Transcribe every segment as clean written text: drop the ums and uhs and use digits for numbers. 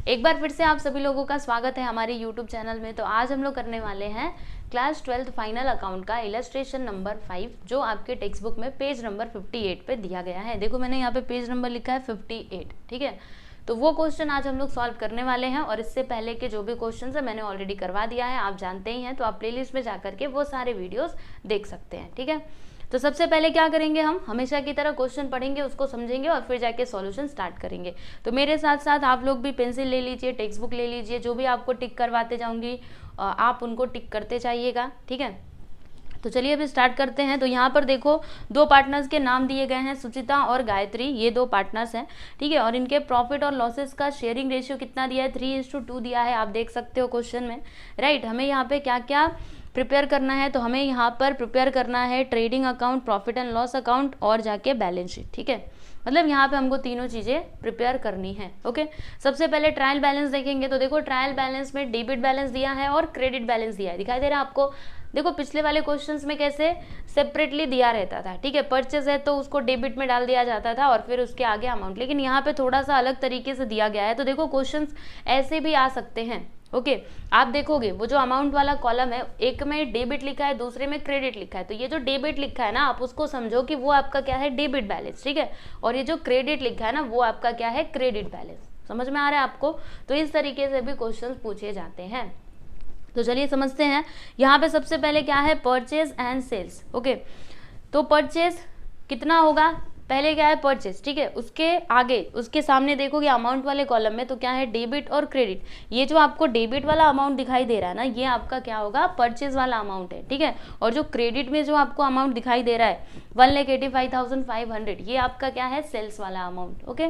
एक बार फिर से आप सभी लोगों का स्वागत है हमारे YouTube चैनल में। तो आज हम लोग करने वाले हैं क्लास 12th फाइनल अकाउंट का इलस्ट्रेशन नंबर 5, जो आपके टेक्स्ट बुक में पेज नंबर 58 पे दिया गया है। देखो मैंने यहाँ पे पेज नंबर लिखा है 58, ठीक है। तो वो क्वेश्चन आज हम लोग सॉल्व करने वाले हैं, और इससे पहले के जो भी क्वेश्चन है मैंने ऑलरेडी करवा दिया है, आप जानते ही हैं। तो आप प्लेलिस्ट में जाकर के वो सारे वीडियोस देख सकते हैं, ठीक है। तो सबसे पहले क्या करेंगे, हम हमेशा की तरह क्वेश्चन पढ़ेंगे, उसको समझेंगे और फिर जाके सॉल्यूशन स्टार्ट करेंगे। तो मेरे साथ साथ आप लोग भी पेंसिल ले लीजिए, टेक्स्ट बुक ले लीजिए, जो भी आपको टिक करवाते जाऊंगी आप उनको टिक करते जाइएगा, ठीक है। तो चलिए अभी स्टार्ट करते हैं। तो यहाँ पर देखो दो पार्टनर्स के नाम दिए गए हैं, सुचिता और गायत्री, ये दो पार्टनर्स हैं, ठीक है। और इनके प्रॉफिट और लॉसेस का शेयरिंग रेशियो कितना दिया है, 3:2 दिया है, आप देख सकते हो क्वेश्चन में, राइट। हमें यहाँ पे क्या क्या प्रिपेयर करना है, तो हमें यहाँ पर प्रिपेयर करना है trading account, profit and loss account और जाके बैलेंस शीट, ठीक है। मतलब यहाँ पे हमको तीनों चीजें प्रिपेयर करनी है, ओके। सबसे पहले ट्रायल बैलेंस देखेंगे। तो देखो ट्रायल बैलेंस में डेबिट बैलेंस दिया है और क्रेडिट बैलेंस दिया है, दिखाई दे रहा है आपको। देखो पिछले वाले क्वेश्चंस में कैसे सेपरेटली दिया रहता था, ठीक है। परचेज है तो उसको डेबिट में डाल दिया जाता था और फिर उसके आगे अमाउंट, लेकिन यहाँ पे थोड़ा सा अलग तरीके से दिया गया है। तो देखो क्वेश्चंस ऐसे भी आ सकते हैं, ओके। आप देखोगे वो जो अमाउंट वाला कॉलम है, एक में डेबिट लिखा है, दूसरे में क्रेडिट लिखा है। तो ये जो डेबिट लिखा है ना, आप उसको समझो कि वो आपका क्या है, डेबिट बैलेंस, ठीक है। और ये जो क्रेडिट लिखा है ना, वो आपका क्या है, क्रेडिट बैलेंस। समझ में आ रहा है आपको। तो इस तरीके से भी क्वेश्चन पूछे जाते हैं। तो चलिए समझते हैं। यहाँ पे सबसे पहले क्या है, परचेज एंड सेल्स, ओके। तो परचेज कितना होगा, पहले क्या है परचेज, ठीक है। उसके आगे उसके सामने देखोगे अमाउंट वाले कॉलम में, तो क्या है, डेबिट और क्रेडिट। ये जो आपको डेबिट वाला अमाउंट दिखाई दे रहा है ना, ये आपका क्या होगा, परचेज वाला अमाउंट है, ठीक है। और जो क्रेडिट में जो आपको अमाउंट दिखाई दे रहा है 1,85,500, ये आपका क्या है, सेल्स वाला अमाउंट, ओके।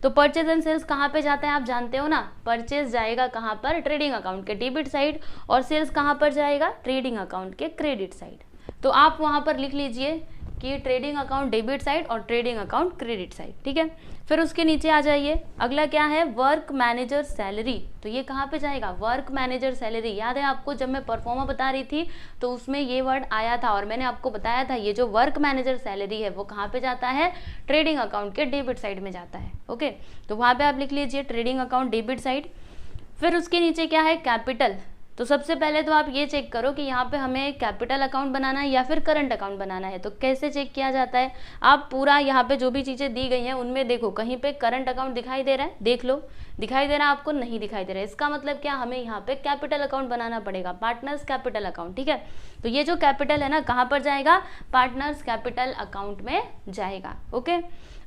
तो परचेज एंड सेल्स कहाँ पे जाता है, आप जानते हो ना। परचेज जाएगा कहाँ पर, ट्रेडिंग अकाउंट के डेबिट साइड, और सेल्स कहाँ पर जाएगा, ट्रेडिंग अकाउंट के क्रेडिट साइड। तो आप वहाँ पर लिख लीजिए कि ट्रेडिंग अकाउंट डेबिट साइड और ट्रेडिंग अकाउंट क्रेडिट साइड, ठीक है। फिर उसके नीचे आ जाइए, अगला क्या है, वर्क मैनेजर सैलरी। तो ये कहाँ पे जाएगा, वर्क मैनेजर सैलरी। याद है आपको जब मैं परफॉर्मा बता रही थी तो उसमें ये वर्ड आया था, और मैंने आपको बताया था ये जो वर्क मैनेजर सैलरी है वो कहाँ पे जाता है, ट्रेडिंग अकाउंट के डेबिट साइड में जाता है, ओके। तो वहाँ पे आप लिख लीजिए ट्रेडिंग अकाउंट डेबिट साइड। फिर उसके नीचे क्या है, कैपिटल। तो सबसे पहले तो आप ये चेक करो कि यहाँ पे हमें कैपिटल अकाउंट बनाना है या फिर करंट अकाउंट बनाना है। तो कैसे चेक किया जाता है, आप पूरा यहाँ पे जो भी चीज़ें दी गई हैं उनमें देखो, कहीं पे करंट अकाउंट दिखाई दे रहा है, देख लो, दिखाई दे रहा है आपको, नहीं दिखाई दे रहा है। इसका मतलब क्या, हमें यहाँ पे कैपिटल अकाउंट बनाना पड़ेगा, पार्टनर्स कैपिटल अकाउंट, ठीक है। तो ये जो कैपिटल है ना, कहाँ पर जाएगा, पार्टनर्स कैपिटल अकाउंट में जाएगा, ओके।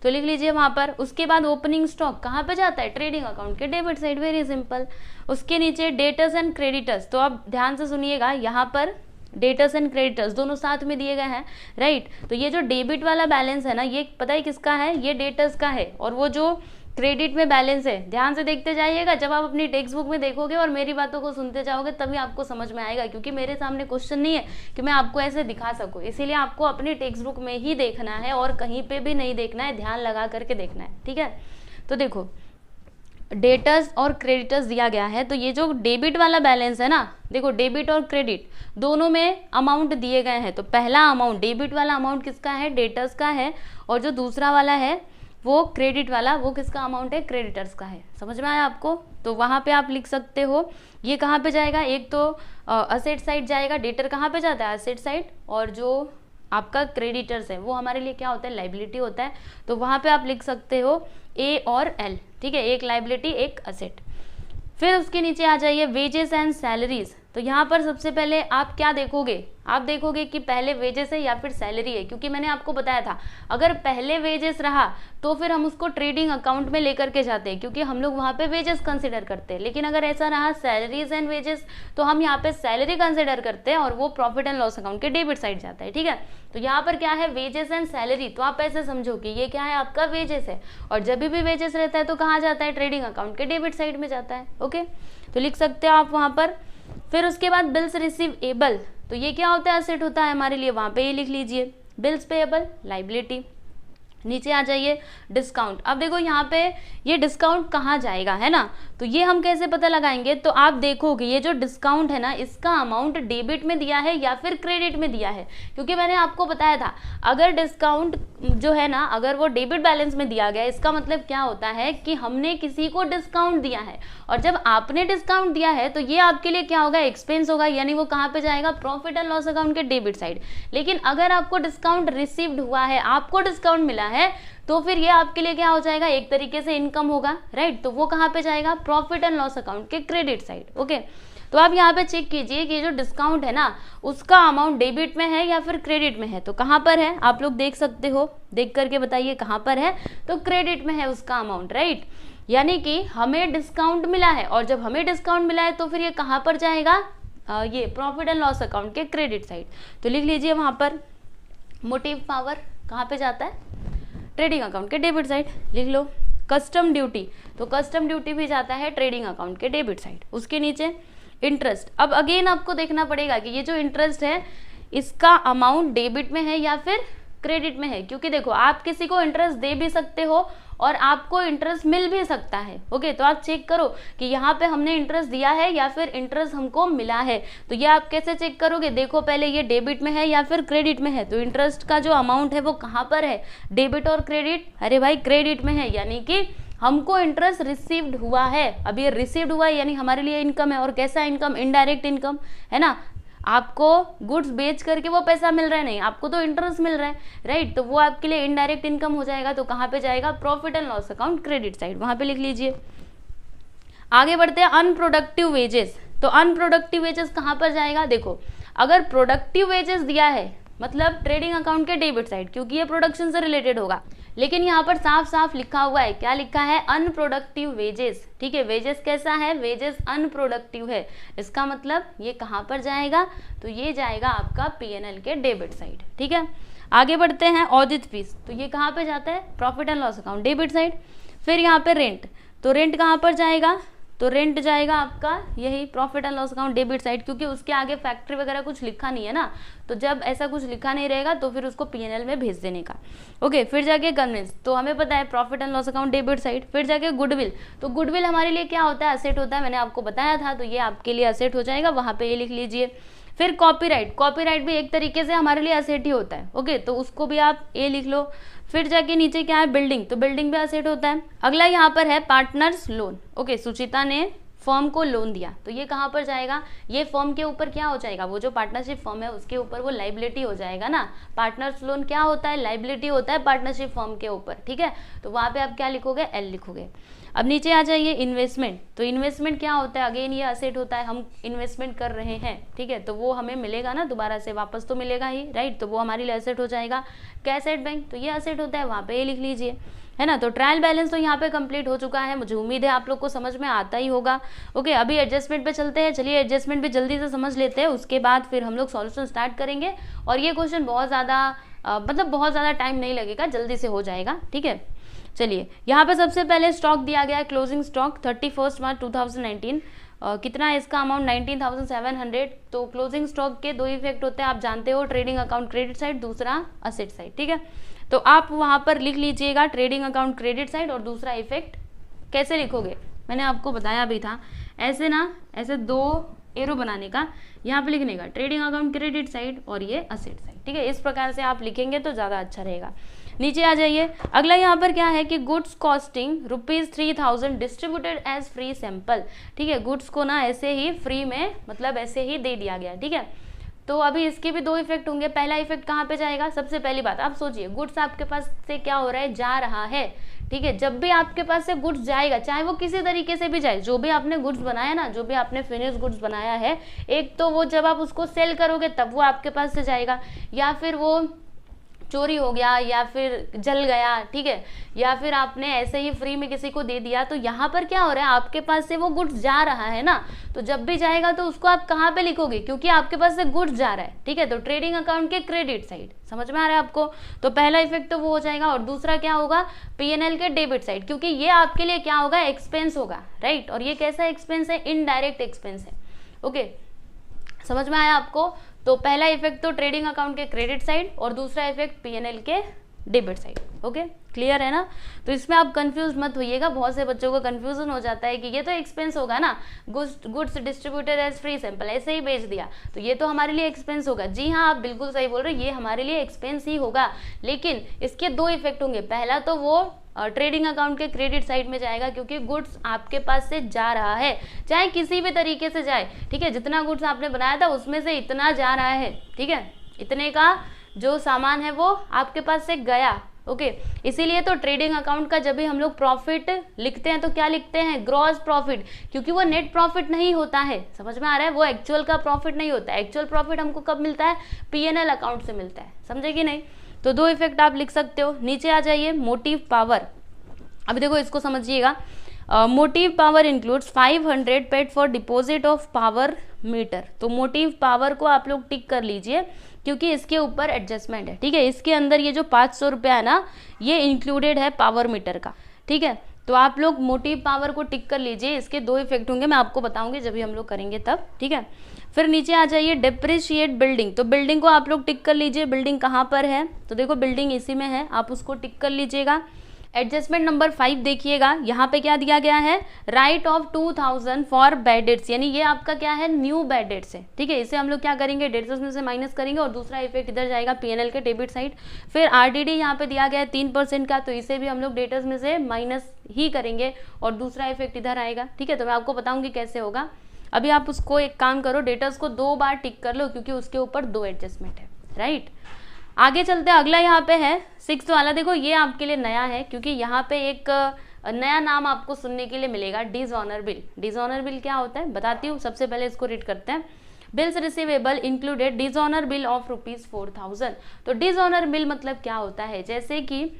तो लिख लीजिए वहाँ पर। उसके बाद ओपनिंग स्टॉक कहाँ पे जाता है, ट्रेडिंग अकाउंट के डेबिट साइड, वेरी सिंपल। उसके नीचे डेटर्स एंड क्रेडिटर्स। तो आप ध्यान से सुनिएगा, यहाँ पर डेटर्स एंड क्रेडिटर्स दोनों साथ में दिए गए हैं, राइट। तो ये जो डेबिट वाला बैलेंस है ना, ये पता है किसका है, ये डेटर्स का है। और वो जो क्रेडिट में बैलेंस है, ध्यान से देखते जाइएगा। जब आप अपनी टेक्स्ट बुक में देखोगे और मेरी बातों को सुनते जाओगे तभी आपको समझ में आएगा, क्योंकि मेरे सामने क्वेश्चन नहीं है कि मैं आपको ऐसे दिखा सकूं। इसीलिए आपको अपनी टेक्स्ट बुक में ही देखना है और कहीं पे भी नहीं देखना है, ध्यान लगा करके देखना है, ठीक है। तो देखो डेटर्स और क्रेडिटर्स दिया गया है। तो ये जो डेबिट वाला बैलेंस है ना, देखो डेबिट और क्रेडिट दोनों में अमाउंट दिए गए हैं। तो पहला अमाउंट डेबिट वाला अमाउंट किसका है, डेटर्स का है, और जो दूसरा वाला है वो क्रेडिट वाला, वो किसका अमाउंट है, क्रेडिटर्स का है। समझ में आया आपको। तो वहाँ पे आप लिख सकते हो ये कहाँ पे जाएगा, एक तो असेट साइड जाएगा, डेटर कहाँ पे जाता है, असेट साइड, और जो आपका क्रेडिटर्स है वो हमारे लिए क्या होता है, लाइबिलिटी होता है। तो वहाँ पे आप लिख सकते हो ए और एल, ठीक है, एक लाइबिलिटी एक असेट। फिर उसके नीचे आ जाइए वेजेस एंड सैलरीज। तो यहाँ पर सबसे पहले आप क्या देखोगे, आप देखोगे कि पहले वेजेस है या फिर सैलरी है, क्योंकि मैंने आपको बताया था अगर पहले वेजेस रहा तो फिर हम उसको ट्रेडिंग अकाउंट में लेकर के जाते हैं, क्योंकि हम लोग वहाँ पे वेजेस कंसिडर करते हैं। लेकिन अगर ऐसा रहा सैलरीज एंड वेजेस, तो हम यहाँ पे सैलरी कंसिडर करते हैं और वो प्रॉफिट एंड लॉस अकाउंट के डेबिट साइड जाता है, ठीक है। तो यहाँ पर क्या है, वेजेस एंड सैलरी। तो आप ऐसे समझो कि ये क्या है, आपका वेजेस है, और जब भी वेजेस रहता है तो कहाँ जाता है, ट्रेडिंग अकाउंट के डेबिट साइड में जाता है, ओके। तो लिख सकते हो आप वहाँ पर। फिर उसके बाद बिल्स रिसीवेबल। तो ये क्या होता है, एसेट होता है हमारे लिए, वहाँ पे ये लिख लीजिए। बिल्स पेएबल लाइबिलिटी, नीचे आ जाइए, डिस्काउंट। अब देखो यहाँ पे ये डिस्काउंट कहाँ जाएगा, है ना, तो ये हम कैसे पता लगाएंगे, तो आप देखोगे ये जो डिस्काउंट है ना, इसका अमाउंट डेबिट में दिया है या फिर क्रेडिट में दिया है, क्योंकि मैंने आपको बताया था अगर डिस्काउंट जो है ना, अगर वो डेबिट बैलेंस में दिया गया, इसका मतलब क्या होता है कि हमने किसी को डिस्काउंट दिया है, और जब आपने डिस्काउंट दिया है तो ये आपके लिए क्या होगा, एक्सपेंस होगा, यानी वो कहाँ पे जाएगा, प्रॉफिट एंड लॉस अकाउंट के डेबिट साइड। लेकिन अगर आपको डिस्काउंट रिसीव्ड हुआ है, आपको डिस्काउंट मिला है, तो फिर ये आपके लिए क्या हो जाएगा, एक तरीके से इनकम होगा, राइट, तो वो कहाँ पे जाएगा, प्रॉफिट एंड लॉस अकाउंट के क्रेडिट साइड। ओके, तो आप यहाँ पे चेक कीजिए कि जो डिस्काउंट है ना, उसका अमाउंट डेबिट में है या फिर क्रेडिट में है, तो कहाँ पर है, आप लोग देख सकते हो, देख करके बताइए कहाँ पर है, तो क्रेडिट में है उसका अमाउंट, राइट, यानी कि हमें डिस्काउंट मिला है, और जब हमें डिस्काउंट मिला है तो फिर ये कहाँ पर जाएगा, ये प्रॉफिट एंड लॉस अकाउंट के क्रेडिट साइड। तो लिख लीजिए वहाँ पर मोटिव पावर कहाँ पे जाता है, ट्रेडिंग अकाउंट के डेबिट साइड, लिख लो। कस्टम ड्यूटी, तो कस्टम ड्यूटी भी जाता है ट्रेडिंग अकाउंट के डेबिट साइड। उसके नीचे इंटरेस्ट, अब अगेन आपको देखना पड़ेगा कि ये जो इंटरेस्ट है इसका अमाउंट डेबिट में है या फिर क्रेडिट में है, क्योंकि देखो आप किसी को इंटरेस्ट दे भी सकते हो और आपको इंटरेस्ट मिल भी सकता है। ओके, तो आप चेक करो कि यहाँ पे हमने इंटरेस्ट दिया है या फिर इंटरेस्ट हमको मिला है, तो ये आप कैसे चेक करोगे, देखो पहले ये डेबिट में है या फिर क्रेडिट में है, तो इंटरेस्ट का जो अमाउंट है वो कहाँ पर है, डेबिट और क्रेडिट, अरे भाई क्रेडिट में है, यानी कि हमको इंटरेस्ट रिसीव्ड हुआ है। अब ये रिसीव्ड हुआ है यानी हमारे लिए इनकम है, और कैसा इनकम, इनडायरेक्ट इनकम, है ना, आपको गुड्स बेच करके वो पैसा मिल रहा है, नहीं, आपको तो इंटरेस्ट मिल रहा है, राइट, तो वो आपके लिए इनडायरेक्ट इनकम हो जाएगा, तो कहाँ पे जाएगा, profit and loss account credit side, वहां पे लिख लीजिए। आगे बढ़ते हैं, अनप्रोडक्टिव वेजेस, तो अनप्रोडक्टिव वेजेस कहाँ पर जाएगा, देखो अगर प्रोडक्टिव वेजेस दिया है मतलब ट्रेडिंग अकाउंट के डेबिट साइड, क्योंकि ये प्रोडक्शन से रिलेटेड होगा, लेकिन यहाँ पर साफ साफ लिखा हुआ है, क्या लिखा है, अनप्रोडक्टिव वेजेस, ठीक है, वेजेस कैसा है, वेजेस अनप्रोडक्टिव है, इसका मतलब ये कहाँ पर जाएगा, तो ये जाएगा आपका पीएनएल के डेबिट साइड, ठीक है। आगे बढ़ते हैं, ऑडिट फीस, तो ये कहाँ पे जाता है, profit and loss account debit side. फिर यहाँ पे रेंट, तो रेंट कहाँ पर जाएगा, तो रेंट जाएगा आपका यही profit and loss account debit side, क्योंकि उसके आगे फैक्ट्री वगैरह कुछ लिखा नहीं है ना, तो जब ऐसा कुछ लिखा नहीं रहेगा तो फिर उसको पीएनएल में भेज देने का। ओके, फिर जाके कन्वेंस, तो हमें पता है profit and loss account debit side. फिर जाके गुडविल, तो गुडविल हमारे लिए क्या होता है, असेट होता है, मैंने आपको बताया था, तो ये आपके लिए असेट हो जाएगा, वहां पे ये लिख लीजिए। फिर कॉपीराइट, कॉपीराइट भी एक तरीके से हमारे लिए असेट ही होता है, ओके, तो उसको भी आप ए लिख लो। फिर जाके नीचे क्या है, बिल्डिंग, तो बिल्डिंग भी असेट होता है। अगला यहाँ पर है पार्टनर्स लोन, ओके, सुचिता ने फर्म को लोन दिया, तो ये कहाँ पर जाएगा, ये फर्म के ऊपर क्या हो जाएगा, वो जो पार्टनरशिप फर्म है उसके ऊपर वो लाइबिलिटी हो जाएगा ना, पार्टनर्स लोन क्या होता है, लाइबिलिटी होता है पार्टनरशिप फर्म के ऊपर, ठीक है, तो वहाँ पे आप क्या लिखोगे, एल लिखोगे। अब नीचे आ जाइए, इन्वेस्टमेंट, तो इन्वेस्टमेंट क्या होता है, अगेन ये असेट होता है, हम इन्वेस्टमेंट कर रहे हैं, ठीक है, तो वो हमें मिलेगा ना, दोबारा से वापस तो मिलेगा ही, राइट, तो वो हमारे लिए असेट हो जाएगा। कैश एट बैंक, तो ये असेट होता है, वहाँ पे ये लिख लीजिए, है ना। तो ट्रायल बैलेंस तो यहाँ पे कंप्लीट हो चुका है, मुझे उम्मीद है आप लोग को समझ में आता ही होगा। ओके, अभी एडजस्टमेंट पे चलते हैं, चलिए एडजस्टमेंट भी जल्दी से समझ लेते हैं, उसके बाद फिर हम लोग सॉल्यूशन स्टार्ट करेंगे, और ये क्वेश्चन बहुत ज़्यादा टाइम नहीं लगेगा, जल्दी से हो जाएगा, ठीक है। चलिए, यहाँ पे सबसे पहले स्टॉक दिया गया है, क्लोजिंग स्टॉक 31 मार्च 2019, कितना है इसका अमाउंट, 19,700। तो क्लोजिंग स्टॉक के दो इफेक्ट होते हैं, आप जानते हो, ट्रेडिंग अकाउंट क्रेडिट साइड, दूसरा असेट साइड, ठीक है। तो आप वहां पर लिख लीजिएगा ट्रेडिंग अकाउंट क्रेडिट साइड, और दूसरा इफेक्ट कैसे लिखोगे, मैंने आपको बताया भी था, ऐसे ना, ऐसे दो एरो बनाने का, यहाँ पे लिखने का ट्रेडिंग अकाउंट क्रेडिट साइड और ये असेट साइड, ठीक है, इस प्रकार से आप लिखेंगे तो ज़्यादा अच्छा रहेगा। नीचे आ जाइए, अगला यहाँ पर क्या है कि goods costing ₹3000 distributed as free sample, ठीक है, गुड्स को ना ऐसे ही फ्री में, मतलब ऐसे ही दे दिया गया, ठीक है। तो अभी इसके भी दो इफेक्ट होंगे, पहला इफेक्ट कहाँ पे जाएगा, सबसे पहली बात आप सोचिए, गुड्स आपके पास से क्या हो रहा है, जा रहा है, ठीक है, जब भी आपके पास से गुड्स जाएगा, चाहे वो किसी तरीके से भी जाए, जो भी आपने गुड्स बनाया ना, जो भी आपने फिनिश गुड्स बनाया है, एक तो वो जब आप उसको सेल करोगे तब वो आपके पास से जाएगा, या फिर वो चोरी हो गया, या फिर जल गया, ठीक है, या फिर आपने ऐसे ही फ्री में किसी को दे दिया, तो यहाँ पर क्या हो रहा है, आपके पास से वो गुड्स जा रहा है ना, तो जब भी जाएगा तो उसको आप कहाँ पे लिखोगे, क्योंकि आपके पास से गुड्स जा रहा है, ठीक है, तो ट्रेडिंग अकाउंट के क्रेडिट साइड, समझ में आ रहा है आपको। तो पहला इफेक्ट तो वो हो जाएगा, और दूसरा क्या होगा, पीएनएल के डेबिट साइड, क्योंकि ये आपके लिए क्या होगा, एक्सपेंस होगा, राइट, और ये कैसा एक्सपेंस है, इनडायरेक्ट एक्सपेंस है। ओके, समझ में आया आपको। तो पहला इफेक्ट तो ट्रेडिंग अकाउंट के क्रेडिट साइड, और दूसरा इफेक्ट पीएनएल के डेबिट साइड। ओके, क्लियर है ना? तो इसमें आप कंफ्यूज मत होइएगा, बहुत से बच्चों को कंफ्यूजन हो जाता है कि ये तो एक्सपेंस होगा ना, goods distributed as free sample, ऐसे ही बेच दिया तो ये तो हमारे लिए एक्सपेंस होगा। जी हाँ, आप बिल्कुल सही बोल रहे हैं, ये हमारे लिए एक्सपेंस ही होगा, लेकिन इसके दो इफेक्ट होंगे। पहला तो वो ट्रेडिंग अकाउंट के क्रेडिट साइड में जाएगा, क्योंकि गुड्स आपके पास से जा रहा है, चाहे किसी भी तरीके से जाए, ठीक है। जितना गुड्स आपने बनाया था उसमें से इतना जा रहा है, ठीक है, इतने का जो सामान है वो आपके पास से गया। ओके, इसीलिए तो ट्रेडिंग अकाउंट का जब भी हम लोग प्रॉफिट लिखते हैं तो क्या लिखते हैं? ग्रॉस प्रॉफिट, क्योंकि वो नेट प्रॉफिट नहीं होता है। समझ में आ रहा है? वो एक्चुअल का प्रॉफिट नहीं होता है। एक्चुअल प्रॉफिट हमको कब मिलता है? पीएनएल अकाउंट से मिलता है। समझे कि नहीं? तो दो इफेक्ट आप लिख सकते हो। नीचे आ जाइए, मोटिव पावर। अभी देखो इसको समझिएगा। Motive power includes 500 paid for deposit of power meter. तो मोटिव पावर को आप लोग टिक कर लीजिए, क्योंकि इसके ऊपर एडजस्टमेंट है, ठीक है। इसके अंदर ये जो 500 रुपया है ना, ये इंक्लूडेड है पावर मीटर का, ठीक है। तो आप लोग मोटिव पावर को टिक कर लीजिए। इसके दो इफेक्ट होंगे, मैं आपको बताऊंगी जब भी हम लोग करेंगे तब, ठीक है। फिर नीचे आ जाइए, डिप्रिशिएट बिल्डिंग। तो बिल्डिंग को आप लोग टिक कर लीजिए। बिल्डिंग कहाँ पर है? तो देखो बिल्डिंग इसी में है, आप उसको टिक कर लीजिएगा। एडजस्टमेंट नंबर 5 देखिएगा, यहाँ पे क्या दिया गया है? Right of 2000 for bad debts, यानी ये आपका क्या है? न्यू बैड डेट्स है, ठीक है। इसे हम लोग क्या करेंगे? डेट्स में से माइनस करेंगे और दूसरा इफेक्ट इधर जाएगा पीएनएल के डेबिट साइड। फिर आरडीडी यहाँ पे दिया गया है 3% का, तो इसे भी हम लोग डेटर्स में से माइनस ही करेंगे और दूसरा इफेक्ट इधर आएगा, ठीक है। तो मैं आपको बताऊंगी कैसे होगा। अभी आप उसको एक काम करो, डेटर्स को 2 बार टिक कर लो, क्योंकि उसके ऊपर 2 एडजस्टमेंट है, राइट। आगे चलते हैं, अगला यहाँ पे है 6th वाला। देखो ये आपके लिए नया है, क्योंकि यहाँ पे एक नया नाम आपको सुनने के लिए मिलेगा, डिसऑनर बिल। डिसऑनर बिल क्या होता है बताती हूँ। सबसे पहले इसको रीड करते हैं। Bills receivable included dishonour bill of ₹4000। तो डिसऑनर बिल मतलब क्या होता है? जैसे कि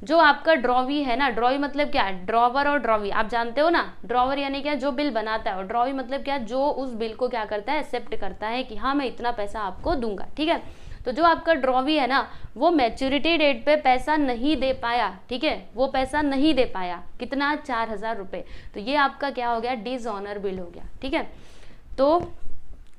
जो आपका ड्रॉवी है ना, ड्रॉवी मतलब क्या है? ड्रॉवर और ड्रॉवी आप जानते हो ना। ड्रॉवर यानी क्या? जो बिल बनाता है, और ड्रॉवी मतलब क्या? जो उस बिल को क्या करता है? एक्सेप्ट करता है कि हाँ मैं इतना पैसा आपको दूंगा, ठीक है। तो जो आपका ड्रॉवी है ना, वो मैच्योरिटी डेट पे पैसा नहीं दे पाया, ठीक है, वो पैसा नहीं दे पाया। कितना? 4000 रुपये। तो ये आपका क्या हो गया? डिसऑनर बिल हो गया, ठीक है। तो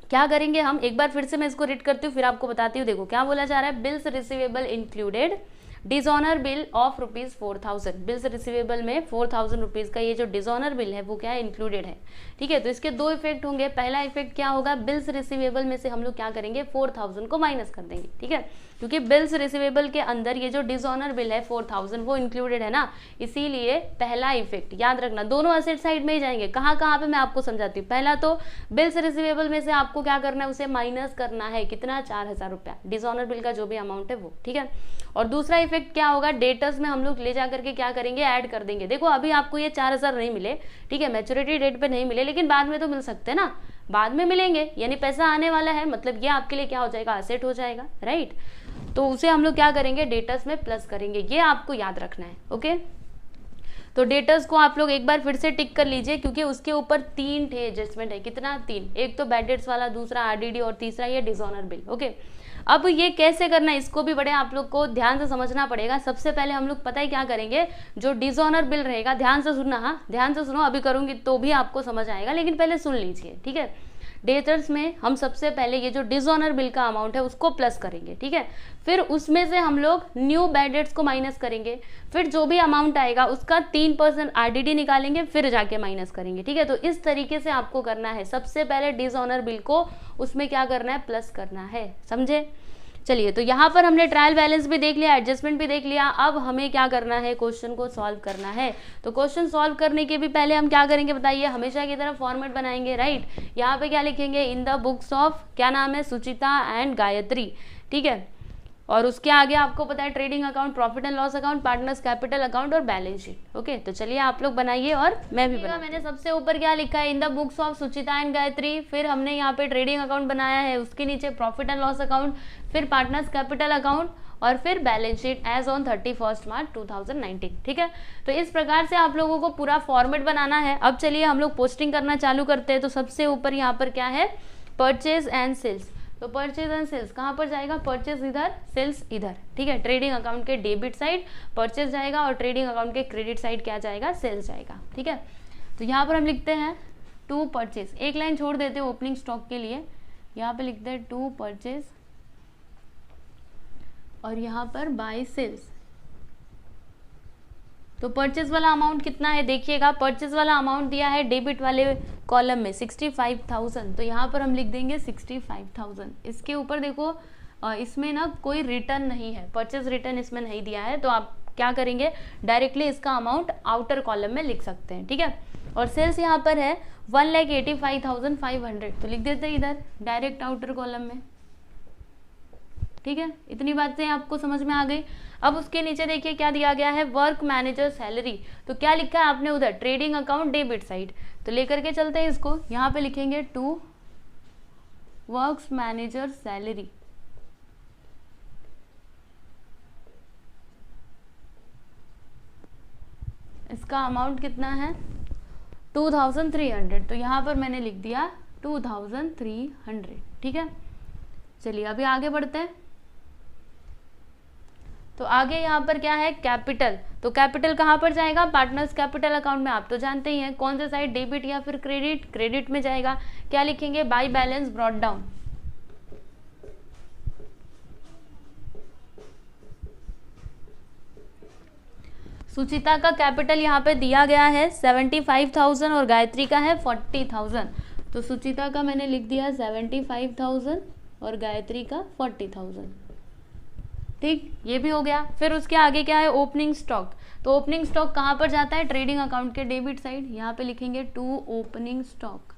क्या करेंगे हम? एक बार फिर से मैं इसको रीड करती हूँ, फिर आपको बताती हूँ। देखो क्या बोला जा रहा है? Bills receivable included dishonour bill of ₹4000। Bills receivable में 4000 रुपीज़ का ये जो डिसऑनर बिल है वो क्या है? इंक्लूडेड है, ठीक है। तो इसके दो इफेक्ट होंगे। पहला इफेक्ट क्या होगा? बिल्स रिसीवेबल में से हम लोग क्या करेंगे? 4000 को माइनस कर देंगे, ठीक है, क्योंकि बिल्स रिसीवेबल के अंदर ये जो डिसऑनर बिल है 4000 वो इंक्लूडेड है ना, इसीलिए पहला इफेक्ट याद रखना। दोनों एसेट साइड में ही जाएंगे। कहाँ कहाँ पे मैं आपको समझाती हूँ। पहला तो बिल्स रिसीवेबल में से आपको क्या करना है? उसे माइनस करना है। कितना? 4000 रुपया, डिसऑनर बिल का जो भी अमाउंट है वो, ठीक है। और दूसरा इफेक्ट क्या होगा? डेटर्स में हम लोग ले जा करके क्या करेंगे? ऐड कर देंगे। देखो अभी आपको ये 4000 नहीं मिले, ठीक है, मैच्योरिटी डेट पे नहीं मिले, लेकिन बाद में तो मिल सकते हैं ना, बाद में मिलेंगे, यानी पैसा आने वाला है, मतलब ये आपके लिए क्या हो जाएगा? एसेट हो जाएगा, राइट। तो उसे हम लोग क्या करेंगे? डेटर्स में प्लस करेंगे। ये आपको याद रखना है, ओके। तो डेटर्स को आप लोग एक बार फिर से टिक कर लीजिए, क्योंकि उसके ऊपर 3 थे एडजस्टमेंट है। कितना? 3। एक तो बैड डेट्स वाला, दूसरा आरडीडी और तीसरा ये डिसऑनर बिल, ओके। अब ये कैसे करना है इसको भी बड़े आप लोग को ध्यान से समझना पड़ेगा। सबसे पहले हम लोग पता है क्या करेंगे? जो डिसऑनर बिल रहेगा, ध्यान से सुनना, हाँ ध्यान से सुनो, अभी करूंगी तो भी आपको समझ आएगा, लेकिन पहले सुन लीजिए, ठीक है। डेटर्स में हम सबसे पहले ये जो डिसऑनर बिल का अमाउंट है उसको प्लस करेंगे, ठीक है। फिर उसमें से हम लोग न्यू बैड डेट्स को माइनस करेंगे। फिर जो भी अमाउंट आएगा उसका 3% आरडीडी निकालेंगे, फिर जाके माइनस करेंगे, ठीक है। तो इस तरीके से आपको करना है। सबसे पहले डिसऑनर बिल को उसमें क्या करना है? प्लस करना है, समझे। चलिए, तो यहाँ पर हमने ट्रायल बैलेंस भी देख लिया, एडजस्टमेंट भी देख लिया। अब हमें क्या करना है? क्वेश्चन को सॉल्व करना है। तो क्वेश्चन सॉल्व करने के भी पहले हम क्या करेंगे बताइए? हमेशा की तरह फॉर्मेट बनाएंगे, राइट। यहाँ पे क्या लिखेंगे? इन द बुक्स ऑफ, क्या नाम है? सुचिता एंड गायत्री, ठीक है। और उसके आगे आपको पता है trading account, profit and loss account, partners capital account और बैलेंस शीट, ओके। तो चलिए आप लोग बनाइए और मैं भी बनाऊंगा। मैंने सबसे ऊपर क्या लिखा है? In the books of Suchita and Gayatri. फिर हमने यहाँ पे ट्रेडिंग अकाउंट बनाया है, उसके नीचे प्रॉफिट एंड लॉस अकाउंट, फिर पार्टनर्स कैपिटल अकाउंट और फिर बैलेंस शीट एज ऑन 31 मार्च 2019, ठीक है। तो इस प्रकार से आप लोगों को पूरा फॉर्मेट बनाना है। अब चलिए हम लोग पोस्टिंग करना चालू करते हैं। तो सबसे ऊपर यहाँ पर क्या है? Purchase and sales. तो परचेज एंड सेल्स कहाँ पर जाएगा? परचेज इधर, सेल्स इधर, ठीक है। ट्रेडिंग अकाउंट के डेबिट साइड परचेज जाएगा और ट्रेडिंग अकाउंट के क्रेडिट साइड क्या जाएगा? सेल्स जाएगा, ठीक है। तो यहाँ पर हम लिखते हैं टू परचेज, एक लाइन छोड़ देते हैं ओपनिंग स्टॉक के लिए। यहाँ पे लिखते हैं टू परचेज और यहाँ पर बाय सेल्स, तो परचेज वाला अमाउंट कितना है देखिएगा, परचेज वाला अमाउंट दिया है डेबिट वाले कॉलम में 65,000, तो यहाँ पर हम लिख देंगे 65,000। इसके ऊपर देखो इसमें ना कोई रिटर्न नहीं है, परचेज रिटर्न इसमें नहीं दिया है, तो आप क्या करेंगे डायरेक्टली इसका अमाउंट आउटर कॉलम में लिख सकते हैं, ठीक है। और सेल्स यहाँ पर है 1,85,500, तो लिख देते हैं इधर डायरेक्ट आउटर कॉलम में, ठीक है। इतनी बातें आपको समझ में आ गई। अब उसके नीचे देखिए क्या दिया गया है, वर्क मैनेजर सैलरी, तो क्या लिखा है आपने उधर, ट्रेडिंग अकाउंट डेबिट साइड, तो लेकर के चलते हैं इसको, यहाँ पे लिखेंगे टू वर्क्स मैनेजर सैलरी। इसका अमाउंट कितना है 2,300, तो यहाँ पर मैंने लिख दिया 2,300, ठीक है। चलिए अभी आगे बढ़ते हैं। तो आगे यहाँ पर क्या है कैपिटल, तो कैपिटल कहाँ पर जाएगा, पार्टनर्स कैपिटल अकाउंट में, आप तो जानते ही हैं कौन से साइड, डेबिट या फिर क्रेडिट, क्रेडिट में जाएगा। क्या लिखेंगे, बाय बैलेंस ब्रॉट डाउन। सुचिता का कैपिटल यहाँ पे दिया गया है 75,000 और गायत्री का है 40,000, तो सुचिता का मैंने लिख दिया 75,000 और गायत्री का 40,000, ठीक, ये भी हो गया। फिर उसके आगे क्या है, ओपनिंग स्टॉक, तो ओपनिंग स्टॉक कहाँ पर जाता है, ट्रेडिंग अकाउंट के डेबिट साइड, यहाँ पे लिखेंगे टू ओपनिंग स्टॉक।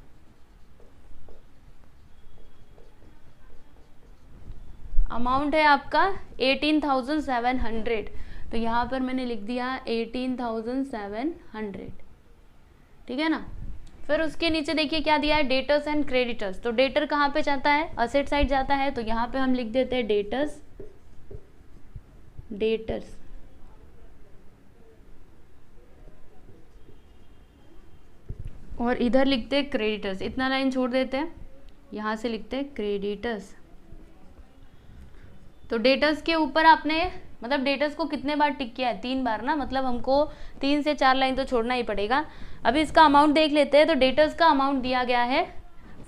अमाउंट है आपका 18,700, तो यहाँ पर मैंने लिख दिया 18,700, ठीक है ना। फिर उसके नीचे देखिए क्या दिया है, डेटर्स एंड क्रेडिटर्स, तो डेटर कहाँ पे जाता है, असेट साइड जाता है, तो यहाँ पे हम लिख देते हैं डेटर्स, डेटर्स। और इधर लिखते हैं क्रेडिटर्स, इतना लाइन छोड़ देते हैं, यहाँ से लिखते हैं क्रेडिटर्स। तो डेटर्स के ऊपर आपने मतलब डेटर्स को कितने बार टिक किया है, 3 बार ना, मतलब हमको 3 से 4 लाइन तो छोड़ना ही पड़ेगा। अभी इसका अमाउंट देख लेते हैं, तो डेटर्स का अमाउंट दिया गया है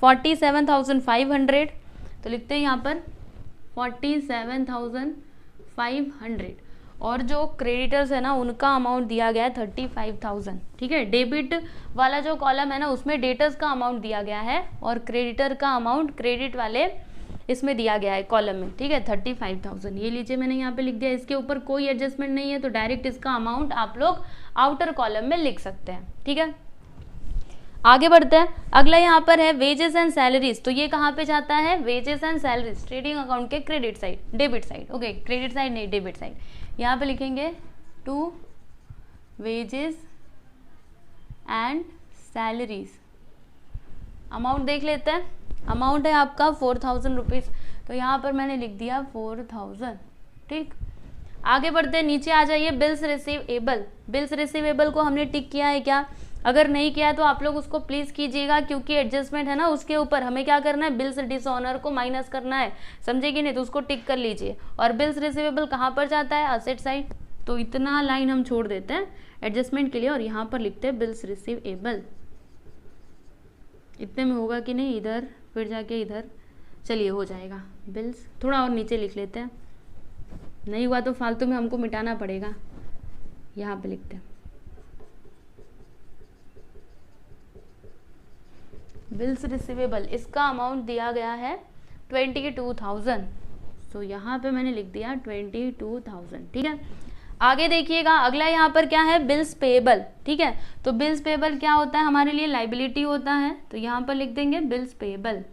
47,500, तो लिखते हैं यहाँ पर 47,500, और जो क्रेडिटर्स है ना उनका अमाउंट दिया गया है 35,000, ठीक है। डेबिट वाला जो कॉलम है ना उसमें डेटर्स का अमाउंट दिया गया है और क्रेडिटर का अमाउंट क्रेडिट वाले इसमें दिया गया है कॉलम में, ठीक है, 35,000। ये लीजिए मैंने यहाँ पे लिख दिया, इसके ऊपर कोई एडजस्टमेंट नहीं है, तो डायरेक्ट इसका अमाउंट आप लोग आउटर कॉलम में लिख सकते हैं, ठीक है। आगे बढ़ते हैं। अगला यहाँ पर है वेजेस एंड सैलरीज, तो ये कहाँ पे जाता है, wages and salaries trading account के credit side, debit side, okay, credit side नहीं डेबिट साइड। यहाँ पे लिखेंगे to wages and salaries. Amount देख लेते हैं, अमाउंट है आपका 4,000 रुपीज़, तो यहाँ पर मैंने लिख दिया 4,000, ठीक। आगे बढ़ते हैं, नीचे आ जाइए, बिल्स रिसीवेबल। बिल्स रिसीवेबल को हमने टिक किया है क्या, अगर नहीं किया है तो आप लोग उसको प्लीज़ कीजिएगा, क्योंकि एडजस्टमेंट है ना उसके ऊपर हमें क्या करना है, बिल्स डिसऑनर को माइनस करना है, समझेगी नहीं, तो उसको टिक कर लीजिए। और बिल्स रिसीवेबल कहाँ पर जाता है, असेट साइड, तो इतना लाइन हम छोड़ देते हैं एडजस्टमेंट के लिए और यहाँ पर लिखते हैं बिल्स रिसीवेबल। इतने में होगा कि नहीं, इधर फिर जाके इधर, चलिए हो जाएगा। बिल्स थोड़ा और नीचे लिख लेते हैं, नहीं हुआ तो फालतू में हमको मिटाना पड़ेगा, यहाँ पे लिखते हैं बिल्स रिसीवेबल। इसका अमाउंट दिया गया है 22,000, तो यहाँ पे मैंने लिख दिया 22,000, ठीक है। आगे देखिएगा, अगला यहाँ पर क्या है, बिल्स पेएबल, ठीक है। तो बिल्स पेएबल क्या होता है, हमारे लिए लाइबिलिटी होता है, तो यहाँ पर लिख देंगे बिल्स पेएबल।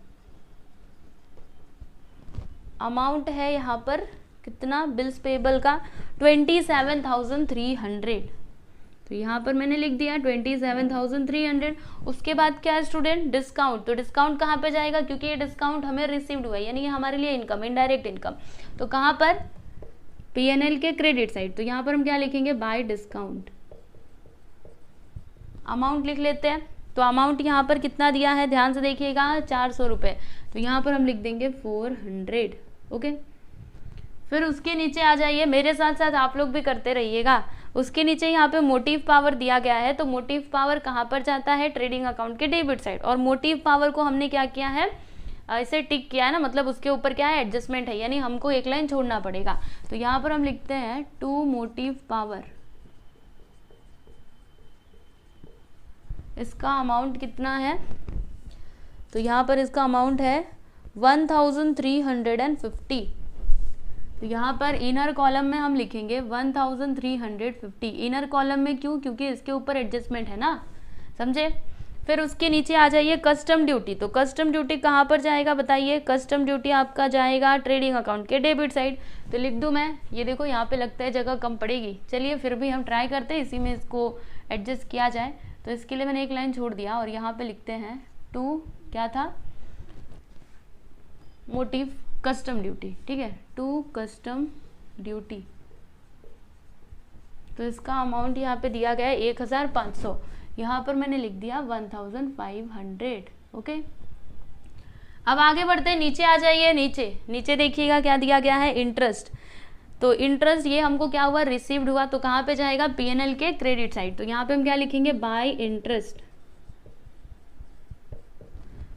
अमाउंट है यहाँ पर कितना, बिल्स पेएबल का 27,300, तो यहाँ पर मैंने लिख दिया 27,300। उसके बाद क्या है स्टूडेंट, डिस्काउंट, तो डिस्काउंट कहाँ पे जाएगा, क्योंकि ये डिस्काउंट हमें रिसीव्ड हुआ है, यानी ये हमारे लिए इनकम, इनडायरेक्ट इनकम, तो कहाँ पर, पीएनएल के क्रेडिट साइड, तो यहाँ पर हम क्या लिखेंगे, बाय डिस्काउंट। अमाउंट लिख लेते हैं, तो अमाउंट यहाँ पर कितना दिया है, ध्यान से देखिएगा 400 रुपये, तो यहाँ पर हम लिख देंगे 400, ओके। फिर उसके नीचे आ जाइए, मेरे साथ साथ आप लोग भी करते रहिएगा। उसके नीचे यहाँ पे मोटिव पावर दिया गया है, तो मोटिव पावर कहाँ पर जाता है, ट्रेडिंग अकाउंट के डेबिट साइड, और मोटिव पावर को हमने क्या किया है, ऐसे टिक किया है ना, मतलब उसके ऊपर क्या है, एडजस्टमेंट है, यानी हमको एक लाइन छोड़ना पड़ेगा, तो यहाँ पर हम लिखते हैं टू मोटिव पावर। इसका अमाउंट कितना है, तो यहाँ पर इसका अमाउंट है 1350। तो यहाँ पर इनर कॉलम में हम लिखेंगे 1350। इनर कॉलम में क्यों, क्योंकि इसके ऊपर एडजस्टमेंट है ना, समझे। फिर उसके नीचे आ जाइए कस्टम ड्यूटी। तो कस्टम ड्यूटी कहाँ पर जाएगा बताइए, कस्टम ड्यूटी आपका जाएगा ट्रेडिंग अकाउंट के डेबिट साइड। तो लिख दूँ मैं, ये देखो यहाँ पे लगता है जगह कम पड़ेगी, चलिए फिर भी हम ट्राई करते हैं इसी में इसको एडजस्ट किया जाए। तो इसके लिए मैंने एक लाइन छोड़ दिया और यहाँ पे लिखते हैं टू, क्या था, मोटिव कस्टम ड्यूटी, ठीक है, टू कस्टम ड्यूटी। तो इसका अमाउंट यहाँ पे दिया गया है 1500, यहाँ पर मैंने लिख दिया 1500। ओके, अब आगे बढ़ते हैं, नीचे आ जाइए। नीचे देखिएगा क्या दिया गया है, इंटरेस्ट। तो इंटरेस्ट ये हमको क्या हुआ, रिसीव्ड हुआ। तो कहाँ पे जाएगा, पीएनएल के क्रेडिट साइड। तो यहाँ पे हम क्या लिखेंगे, बाय इंटरेस्ट।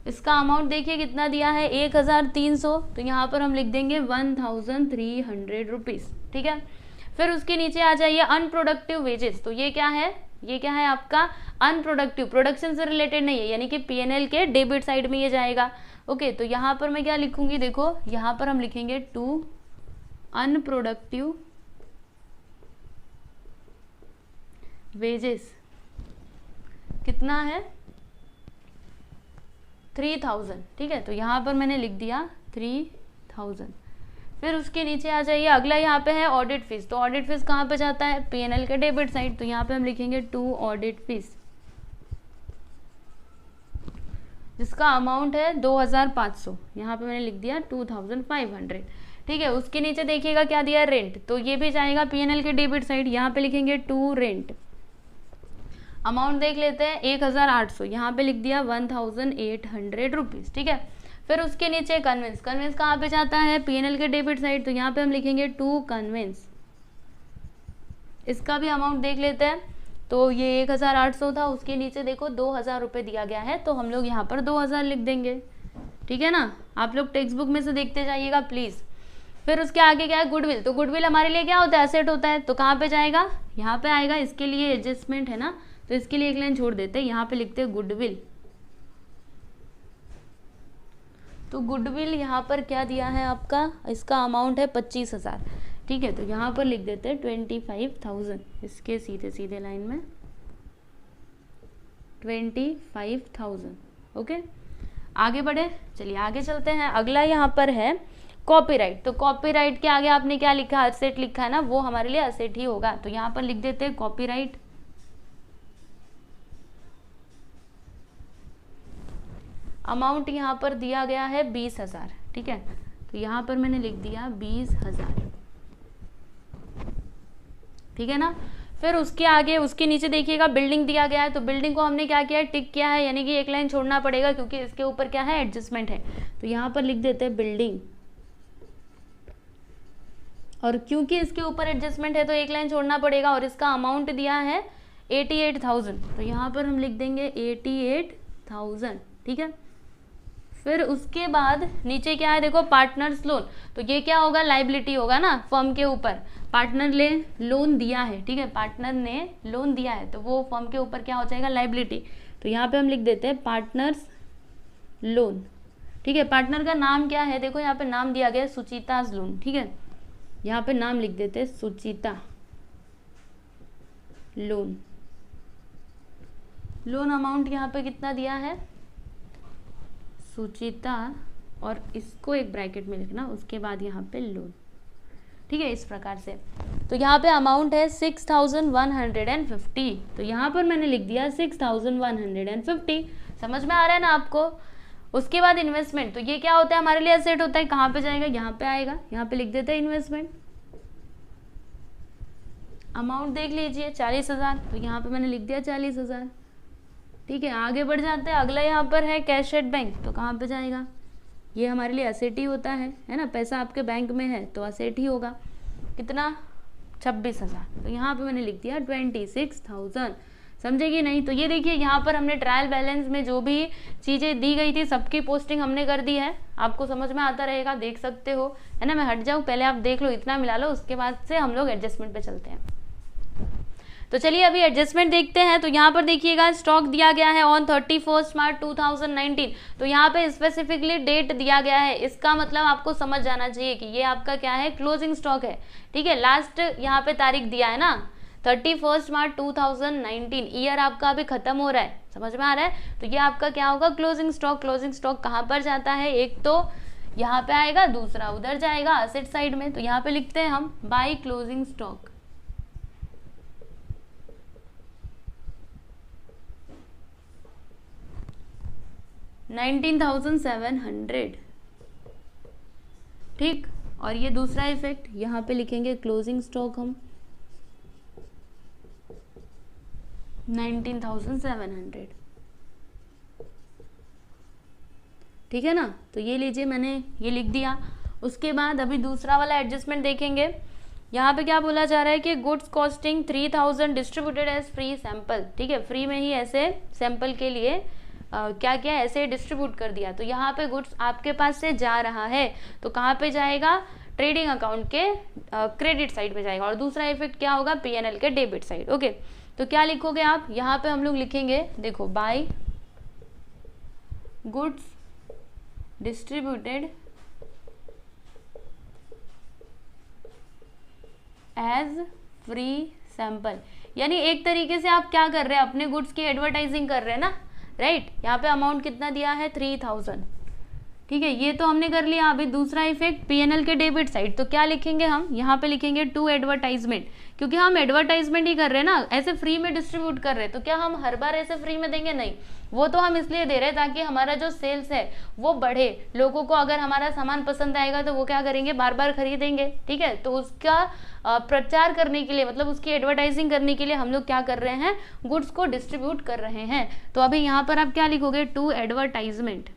इसका अमाउंट देखिए कितना दिया है, 1300। तो यहाँ पर हम लिख देंगे 1300 रुपीज, ठीक है। फिर उसके नीचे आ जाइए अनप्रोडक्टिव वेजेस। तो ये क्या है, ये क्या है आपका अनप्रोडक्टिव, प्रोडक्शन से रिलेटेड नहीं है, यानी कि पीएनएल के डेबिट साइड में ये जाएगा। ओके, तो यहाँ पर मैं क्या लिखूंगी, देखो यहाँ पर हम लिखेंगे टू अनप्रोडक्टिव वेजेस। कितना है, 3000, ठीक है। तो यहाँ पर मैंने लिख दिया 3000। फिर उसके नीचे आ जाइए, अगला यहाँ पे है ऑडिट फीस। तो ऑडिट फीस कहाँ पे जाता है, पीएनएल के डेबिट साइड। तो यहाँ पे हम लिखेंगे टू ऑडिट फीस, जिसका अमाउंट है 2500। यहाँ पे मैंने लिख दिया 2500, ठीक है। उसके नीचे देखिएगा क्या दिया है, रेंट। तो ये भी जाएगा पीएनएल के डेबिट साइड, यहाँ पे लिखेंगे टू रेंट। अमाउंट देख लेते हैं 1800, यहाँ पे लिख दिया 1800 रुपीज, ठीक है। फिर उसके नीचे कन्वेंस। कन्वेंस कहाँ पे जाता है, पीएनएल के डेबिट साइड। तो यहाँ पे हम लिखेंगे टू कन्वेंस। इसका भी अमाउंट देख लेते हैं। तो ये 1800 था, उसके नीचे देखो 2000 रुपये दिया गया है, तो हम लोग यहाँ पर 2000 लिख देंगे, ठीक है ना। आप लोग टेक्स्ट बुक में से देखते जाइएगा प्लीज़। फिर उसके आगे क्या है, गुडविल। तो गुडविल हमारे लिए क्या होता है, एसेट होता है। तो कहाँ पे जाएगा, यहाँ पे आएगा। इसके लिए एडजस्टमेंट है ना, तो इसके लिए एक लाइन छोड़ देते हैं, यहाँ पे लिखते हैं गुडविल। तो गुडविल यहाँ पर क्या दिया है आपका, इसका अमाउंट है 25,000, ठीक है। तो यहाँ पर लिख देते हैं 25,000, इसके सीधे सीधे लाइन में 25,000। ओके, आगे बढ़े, चलिए आगे चलते हैं। अगला यहाँ पर है कॉपीराइट। तो कॉपीराइट के आगे आपने क्या लिखा, असेट लिखा है ना, वो हमारे लिए असेट ही होगा। तो यहाँ पर लिख देते हैं कॉपीराइट। अमाउंट यहाँ पर दिया गया है 20,000, ठीक है। तो यहाँ पर मैंने लिख दिया 20,000, ठीक है ना। फिर उसके आगे उसके नीचे देखिएगा बिल्डिंग दिया गया है। तो बिल्डिंग को हमने क्या किया है, टिक किया है, यानी कि एक लाइन छोड़ना पड़ेगा क्योंकि इसके ऊपर क्या है, एडजस्टमेंट है। तो यहाँ पर लिख देते हैं बिल्डिंग, और क्योंकि इसके ऊपर एडजस्टमेंट है तो एक लाइन छोड़ना पड़ेगा, और इसका अमाउंट दिया है 88,000। तो यहाँ पर हम लिख देंगे 88,000, ठीक है। फिर उसके बाद नीचे क्या है, देखो पार्टनर्स लोन। तो ये क्या होगा, लाइबिलिटी होगा ना फर्म के ऊपर। पार्टनर ने लोन दिया है, ठीक है, पार्टनर ने लोन दिया है, तो वो फर्म के ऊपर क्या हो जाएगा, लाइबिलिटी। तो यहाँ पे हम लिख देते हैं पार्टनर्स लोन, ठीक है। पार्टनर का नाम क्या है, देखो यहाँ पे नाम दिया गया है सुचिताज लोन, ठीक है। यहाँ पे नाम लिख देते हैं सुचिता लोन। लोन अमाउंट यहाँ पे कितना दिया है, सुचिता, और इसको एक ब्रैकेट में लिखना, उसके बाद यहाँ पे लोन, ठीक है, इस प्रकार से। तो यहाँ पे अमाउंट है 6,150। तो यहाँ पर मैंने लिख दिया 6,150। समझ में आ रहा है ना आपको। उसके बाद इन्वेस्टमेंट। तो ये क्या होता है, हमारे लिए एसेट होता है। कहाँ पे जाएगा, यहाँ पे आएगा, यहाँ पे लिख देते हैं इन्वेस्टमेंट। अमाउंट देख लीजिए 40,000। तो यहाँ पे मैंने लिख दिया 40,000, ठीक है। आगे बढ़ जाते हैं। अगला यहाँ पर है कैश एट बैंक। तो कहाँ पे जाएगा, ये हमारे लिए असेट ही होता है ना। पैसा आपके बैंक में है तो असेट ही होगा। कितना, 26,000। तो यहाँ पे मैंने लिख दिया 26,000। समझेगी नहीं। तो ये देखिए यहाँ पर हमने ट्रायल बैलेंस में जो भी चीज़ें दी गई थी सबकी पोस्टिंग हमने कर दी है। आपको समझ में आता रहेगा, देख सकते हो, है ना। मैं हट जाऊँ, पहले आप देख लो, इतना मिला लो, उसके बाद से हम लोग एडजस्टमेंट पे चलते हैं। तो चलिए अभी एडजस्टमेंट देखते हैं। तो यहाँ पर देखिएगा स्टॉक दिया गया है ऑन 31 मार्च 2019, तो यहाँ पे स्पेसिफिकली डेट दिया गया है, इसका मतलब आपको समझ जाना चाहिए कि ये आपका क्या है, क्लोजिंग स्टॉक है। ठीक है, लास्ट यहाँ पे तारीख दिया है ना 31 मार्च 2019, ईयर आपका अभी खत्म हो रहा है, समझ में आ रहा है। तो ये आपका क्या होगा, क्लोजिंग स्टॉक। क्लोजिंग स्टॉक कहाँ पर जाता है, एक तो यहाँ पे आएगा, दूसरा उधर जाएगा असेट साइड में। तो यहाँ पे लिखते हैं हम बाय क्लोजिंग स्टॉक। $19,700, ठीक। और ये दूसरा इफेक्ट यहाँ पे लिखेंगे क्लोजिंग स्टॉक हम 19,700, ठीक है ना। तो ये लीजिए, मैंने ये लिख दिया। उसके बाद अभी दूसरा वाला एडजस्टमेंट देखेंगे। यहाँ पे क्या बोला जा रहा है कि goods costing 3,000 distributed as free sample. ठीक है, फ्री में ही ऐसे सैंपल के लिए क्या क्या ऐसे डिस्ट्रीब्यूट कर दिया। तो यहाँ पे गुड्स आपके पास से जा रहा है, तो कहाँ पे जाएगा, ट्रेडिंग अकाउंट के क्रेडिट साइड में जाएगा। और दूसरा इफेक्ट क्या होगा, पीएनएल के डेबिट साइड। ओके, तो क्या लिखोगे आप, यहाँ पे हम लोग लिखेंगे, देखो by goods distributed as free sample, यानी एक तरीके से आप क्या कर रहे हैं, अपने गुड्स की एडवर्टाइजिंग कर रहे हैं ना, राइट। यहाँ पे अमाउंट कितना दिया है, 3,000, ठीक है। ये तो हमने कर लिया। अभी दूसरा इफेक्ट पीएनएल के डेबिट साइड, तो क्या लिखेंगे हम, यहाँ पे लिखेंगे टू एडवर्टाइजमेंट, क्योंकि हम एडवर्टाइजमेंट ही कर रहे हैं ना, ऐसे फ्री में डिस्ट्रीब्यूट कर रहे हैं। तो क्या हम हर बार ऐसे फ्री में देंगे, नहीं, वो तो हम इसलिए दे रहे हैं ताकि हमारा जो सेल्स है वो बढ़े, लोगों को अगर हमारा सामान पसंद आएगा तो वो क्या करेंगे, बार बार खरीदेंगे। ठीक है, तो उसका प्रचार करने के लिए, मतलब उसकी एडवर्टाइजिंग करने के लिए हम लोग क्या कर रहे हैं, गुड्स को डिस्ट्रीब्यूट कर रहे हैं। तो अभी यहाँ पर आप क्या लिखोगे, टू एडवर्टाइजमेंट,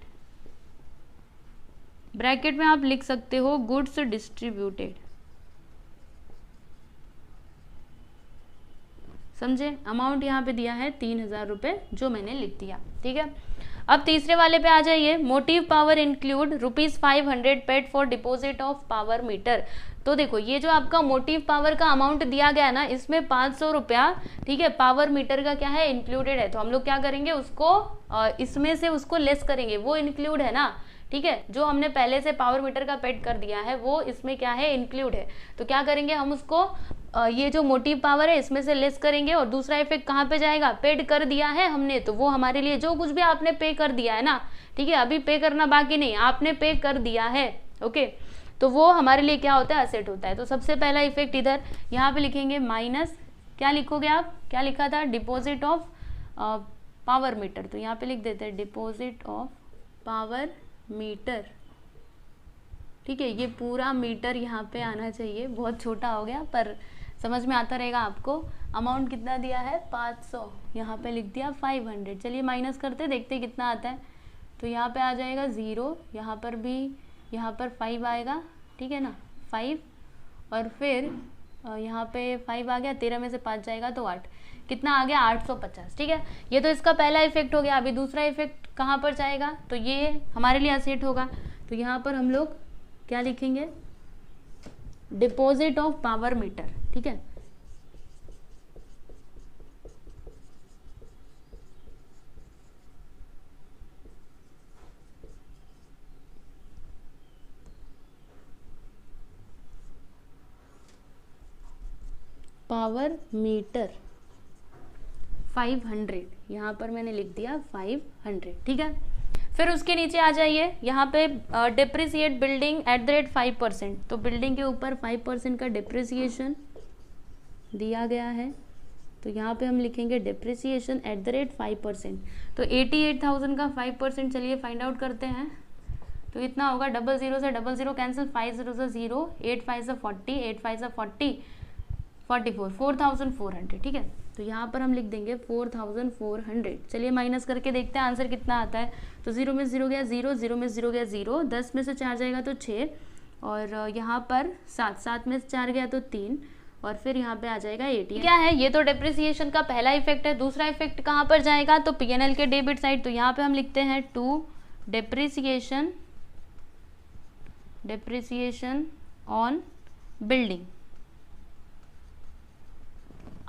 ब्रैकेट में आप लिख सकते हो गुड्स डिस्ट्रीब्यूटेड, समझे। अमाउंट यहाँ पे दिया है 3,000 रुपये, जो मैंने लिख दिया। ठीक है, अब तीसरे वाले पे आ जाइए। Motive power include ₹500 paid for deposit of power meter. तो देखो, ये जो आपका मोटिव पावर का अमाउंट दिया गया है ना, इसमें 500 रुपया, ठीक है, पावर मीटर का क्या है, इंक्लूडेड है। तो हम लोग क्या करेंगे, उसको इसमें से उसको लेस करेंगे, वो इंक्लूड है ना, ठीक है। जो हमने पहले से पावर मीटर का पेड कर दिया है वो इसमें क्या है, इंक्लूड है। तो क्या करेंगे हम उसको, ये जो मोटिव पावर है इसमें से लेस करेंगे। और दूसरा इफेक्ट कहाँ पे जाएगा, पेड कर दिया है हमने, तो वो हमारे लिए जो कुछ भी आपने पे कर दिया है ना, ठीक है, अभी पे करना बाकी नहीं, आपने पे कर दिया है, ओके, तो वो हमारे लिए क्या होता है, असेट होता है। तो सबसे पहला इफेक्ट इधर यहाँ पे लिखेंगे माइनस, क्या लिखोगे आप, क्या लिखा था, डिपॉजिट ऑफ पावर मीटर। तो यहाँ पे लिख देते हैं डिपॉजिट ऑफ पावर मीटर, ठीक है। ये पूरा मीटर यहाँ पे आना चाहिए, बहुत छोटा हो गया पर समझ में आता रहेगा आपको। अमाउंट कितना दिया है, 500, यहाँ पे लिख दिया 500। चलिए माइनस करते देखते कितना आता है। तो यहाँ पे आ जाएगा 0, यहाँ पर भी, यहाँ पर 5 आएगा, ठीक है ना, 5, और फिर यहाँ पे 5 आ गया, 13 में से 5 जाएगा तो 8, कितना आ गया, 850। ठीक है, ये तो इसका पहला इफेक्ट हो गया। अभी दूसरा इफेक्ट कहाँ पर जाएगा, तो ये हमारे लिए असेट होगा। तो यहाँ पर हम लोग क्या लिखेंगे, डिपॉजिट ऑफ पावर मीटर, ठीक है। पावर मीटर 500, यहाँ पर मैंने लिख दिया 500, ठीक है। फिर उसके नीचे आ जाइए, यहाँ पे डिप्रिसिएट बिल्डिंग @5%। तो बिल्डिंग के ऊपर 5% का डिप्रिसिएशन दिया गया है, तो यहाँ पे हम लिखेंगे डिप्रिसिएशन @5%। तो 88,000 का 5%, चलिए फाइंड आउट करते हैं। तो इतना होगा, 00 से 00 कैंसिल, 5 0 से 0, 8 5 से 40, 8 5 से 40, 44, 4,400, ठीक है। तो यहाँ पर हम लिख देंगे 4,400। चलिए माइनस करके देखते हैं आंसर कितना आता है। तो 0 में 0 गया 0, 0 में 0 गया 0, 10 में से 4 जाएगा तो 6, और यहाँ पर 7, 7 में से 4 गया तो 3, और फिर यहाँ पे आ जाएगा 80। क्या है, ये तो डिप्रिसिएशन का पहला इफेक्ट है। दूसरा इफेक्ट कहाँ पर जाएगा, तो पीएनएल के डेबिट साइड। तो यहाँ पे हम लिखते हैं to depreciation on building.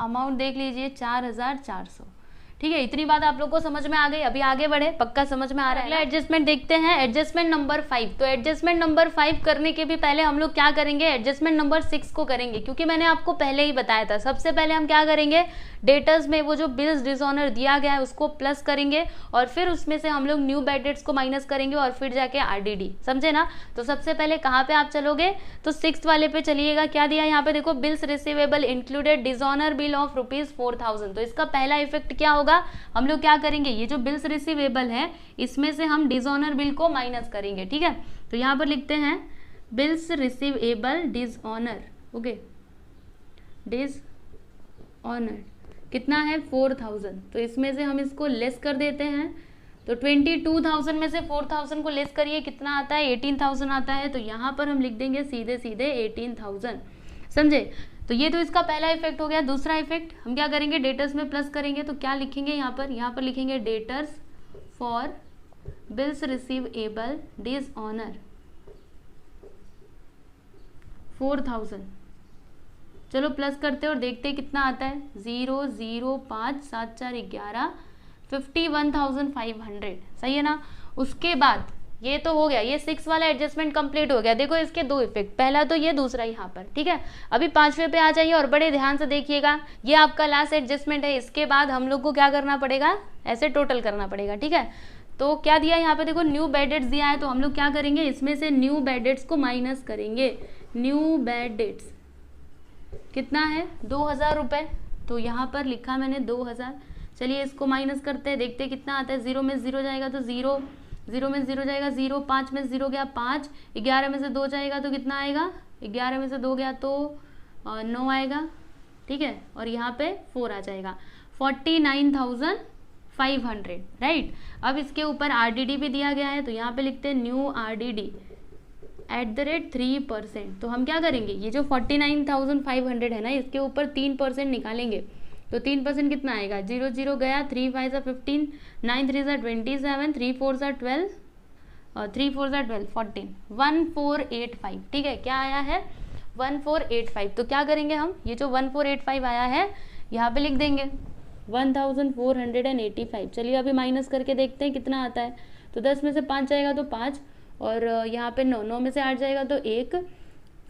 Amount देख लीजिए 4400। ठीक है, इतनी बात आप लोग को समझ में आ गई। अभी आगे बढ़े, पक्का समझ में आ रहा है। अगला एडजस्टमेंट देखते हैं, एडजस्टमेंट नंबर 5। तो एडजस्टमेंट नंबर 5 करने के भी पहले हम लोग क्या करेंगे, एडजस्टमेंट नंबर 6 को करेंगे, क्योंकि मैंने आपको पहले ही बताया था। सबसे पहले हम क्या करेंगे, डेटर्स में वो जो बिल्स डिसऑनर दिया गया है उसको प्लस करेंगे और फिर उसमें से हम लोग न्यू बैड डेट्स को माइनस करेंगे और फिर जाके आरडीडी, समझे ना। तो सबसे पहले कहाँ पे आप चलोगे, तो 6th वाले पे चलिएगा। क्या दिया यहाँ पे देखो, bills receivable included dishonour bill of ₹4000। तो इसका पहला इफेक्ट क्या होगा, हम लोग क्या करेंगे, ये जो बिल्स रिसीवेबल है इसमें से हम डिसऑनर बिल को माइनस करेंगे। ठीक है, तो यहाँ पर लिखते हैं bills receivable dishonour, okay, dishonour कितना है 4000। तो इसमें से हम इसको लेस कर देते हैं। तो 22,000 में से 4000 को लेस करिए, कितना आता है 18,000 आता है। तो यहाँ पर हम लिख देंगे सीधे सीधे 18,000, समझे। तो ये तो इसका पहला इफेक्ट हो गया। दूसरा इफेक्ट हम क्या करेंगे, डेटर्स में प्लस करेंगे। तो क्या लिखेंगे यहाँ पर लिखेंगे debtors for bills receivable dishonour 4000। चलो प्लस करते और देखते कितना आता है, 0 0 5 7 4 11, 51,500, सही है ना। उसके बाद ये तो हो गया, ये 6 वाला एडजस्टमेंट कंप्लीट हो गया। देखो इसके दो इफेक्ट, पहला तो ये, दूसरा यहाँ पर। ठीक है, अभी 5वें पे आ जाइए और बड़े ध्यान से देखिएगा। ये आपका लास्ट एडजस्टमेंट है। इसके बाद हम लोग को क्या करना पड़ेगा, ऐसे टोटल करना पड़ेगा। ठीक है, तो क्या दिया यहाँ पे देखो, न्यू बैड डेट्स दिया है। तो हम लोग क्या करेंगे, इसमें से न्यू बैड डेट्स को माइनस करेंगे। न्यू बैड डेट्स कितना है 2000 रुपये। तो यहाँ पर लिखा मैंने 2000। चलिए इसको माइनस करते हैं, देखते हैं कितना आता है। 0 में 0 जाएगा तो 0, 0 में 0 जाएगा 0, 5 में 0 गया 5, 11 में से 2 जाएगा तो कितना आएगा, 11 में से 2 गया तो 9 आएगा। ठीक है, और यहाँ पे 4 आ जाएगा, 49,500, राइट। अब इसके ऊपर आरडीडी भी दिया गया है। तो यहाँ पे लिखते हैं न्यू आरडीडी @3%। तो हम क्या करेंगे, ये जो 49,500 है ना, इसके ऊपर 3% निकालेंगे। तो 3% कितना आएगा, 0 0 गया, 3 5 15, 9 3 27, 3 4 12 और 3 4 12 14, 1485। ठीक है, क्या आया है 1485। तो क्या करेंगे हम, ये जो 1485 आया है यहाँ पे लिख देंगे 1485। चलिए अभी माइनस करके देखते हैं कितना आता है। तो 10 में से 5 जाएगा तो 5, और यहाँ पे 9 में से 8 जाएगा तो 1,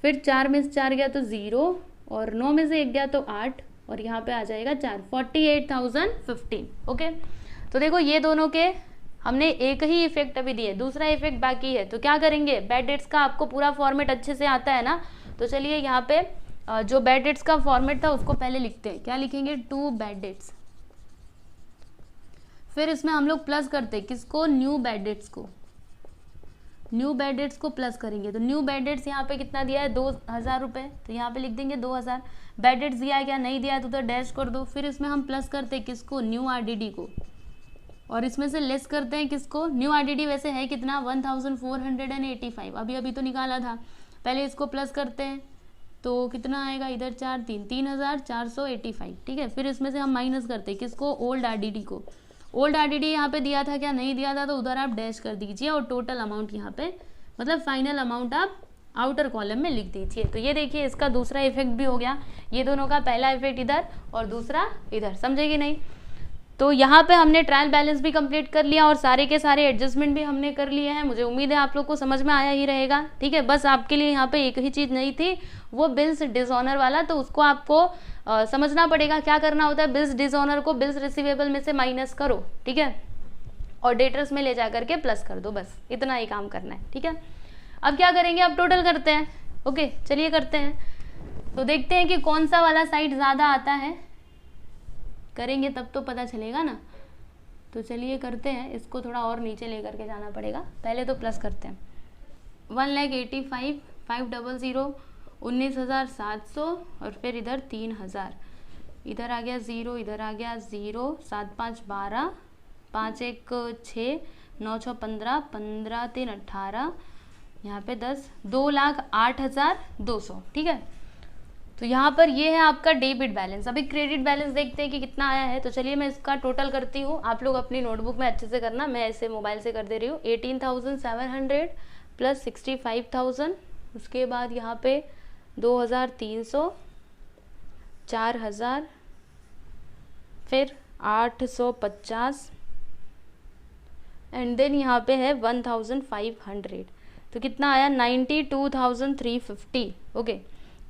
फिर 4 में से 4 गया तो 0, और 9 में से 1 गया तो 8, और यहाँ पे आ जाएगा 4, 48,015। ओके, तो देखो ये दोनों के हमने एक ही इफेक्ट अभी दिए, दूसरा इफेक्ट बाकी है। तो क्या करेंगे, बैड डेट्स का आपको पूरा फॉर्मेट अच्छे से आता है ना। तो चलिए यहाँ पे जो बैड डेट्स का फॉर्मेट था उसको पहले लिखते हैं। क्या लिखेंगे, 2 बैड डेट्स, फिर इसमें हम लोग प्लस करते हैं किसको, न्यू बैड डेट्स को। न्यू बैड डेट्स को प्लस करेंगे। तो न्यू बैड डेट्स यहाँ पे कितना दिया है, 2000 रुपये। तो यहाँ पे लिख देंगे 2000। बैड डेट्स दिया है क्या, नहीं दिया है तो डैश कर दो। फिर इसमें हम प्लस करते हैं किसको, न्यू आरडीडी को, और इसमें से लेस करते हैं किसको, न्यू आरडीडी वैसे है कितना 1485, अभी तो निकाला था। पहले इसको प्लस करते हैं तो कितना आएगा, इधर 4 3, 3485। ठीक है, फिर इसमें से हम माइनस करते हैं किसको, ओल्ड आरडीडी को। ओल्ड आरडीडी यहाँ पे दिया था क्या, नहीं दिया था, तो उधर आप डैश कर दीजिए और टोटल अमाउंट यहाँ पे, मतलब फाइनल अमाउंट आप आउटर कॉलम में लिख दीजिए। तो ये देखिए इसका दूसरा इफेक्ट भी हो गया। ये दोनों का पहला इफेक्ट इधर और दूसरा इधर, समझेगी नहीं। तो यहाँ पे हमने ट्रायल बैलेंस भी कंप्लीट कर लिया और सारे के सारे एडजस्टमेंट भी हमने कर लिए हैं। मुझे उम्मीद है आप लोग को समझ में आया ही रहेगा। ठीक है, बस आपके लिए यहाँ पे एक ही चीज़ नहीं थी, वो बिल्स डिसऑनर वाला। तो उसको आपको समझना पड़ेगा क्या करना होता है, बिल्स डिसऑनर को बिल्स रिसीवेबल में से माइनस करो, ठीक है, और डेटर्स में ले जा करके प्लस कर दो, बस इतना ही काम करना है। ठीक है, अब क्या करेंगे, अब टोटल करते हैं। ओके, चलिए करते हैं। तो देखते हैं कि कौन सा वाला साइड ज़्यादा आता है, करेंगे तब तो पता चलेगा ना। तो चलिए करते हैं, इसको थोड़ा और नीचे लेकर के जाना पड़ेगा। पहले तो प्लस करते हैं, 1,85,500, 19,700, और फिर इधर 3,000, इधर आ गया 0, इधर आ गया 0, 7 5 12, 5 1 6, 9 6 15, 15 3 18, यहाँ पे 10, 2,08,200। ठीक है, तो यहाँ पर ये है आपका डेबिट बैलेंस। अभी क्रेडिट बैलेंस देखते हैं कि कितना आया है। तो चलिए मैं इसका टोटल करती हूँ, आप लोग अपनी नोटबुक में अच्छे से करना, मैं ऐसे मोबाइल से कर दे रही हूँ। 18,700 प्लस 65,000, उसके बाद यहाँ पे 2,300, 4,000, फिर 850 एंड देन यहाँ पे है 1500, तो कितना आया 92,350। ओके,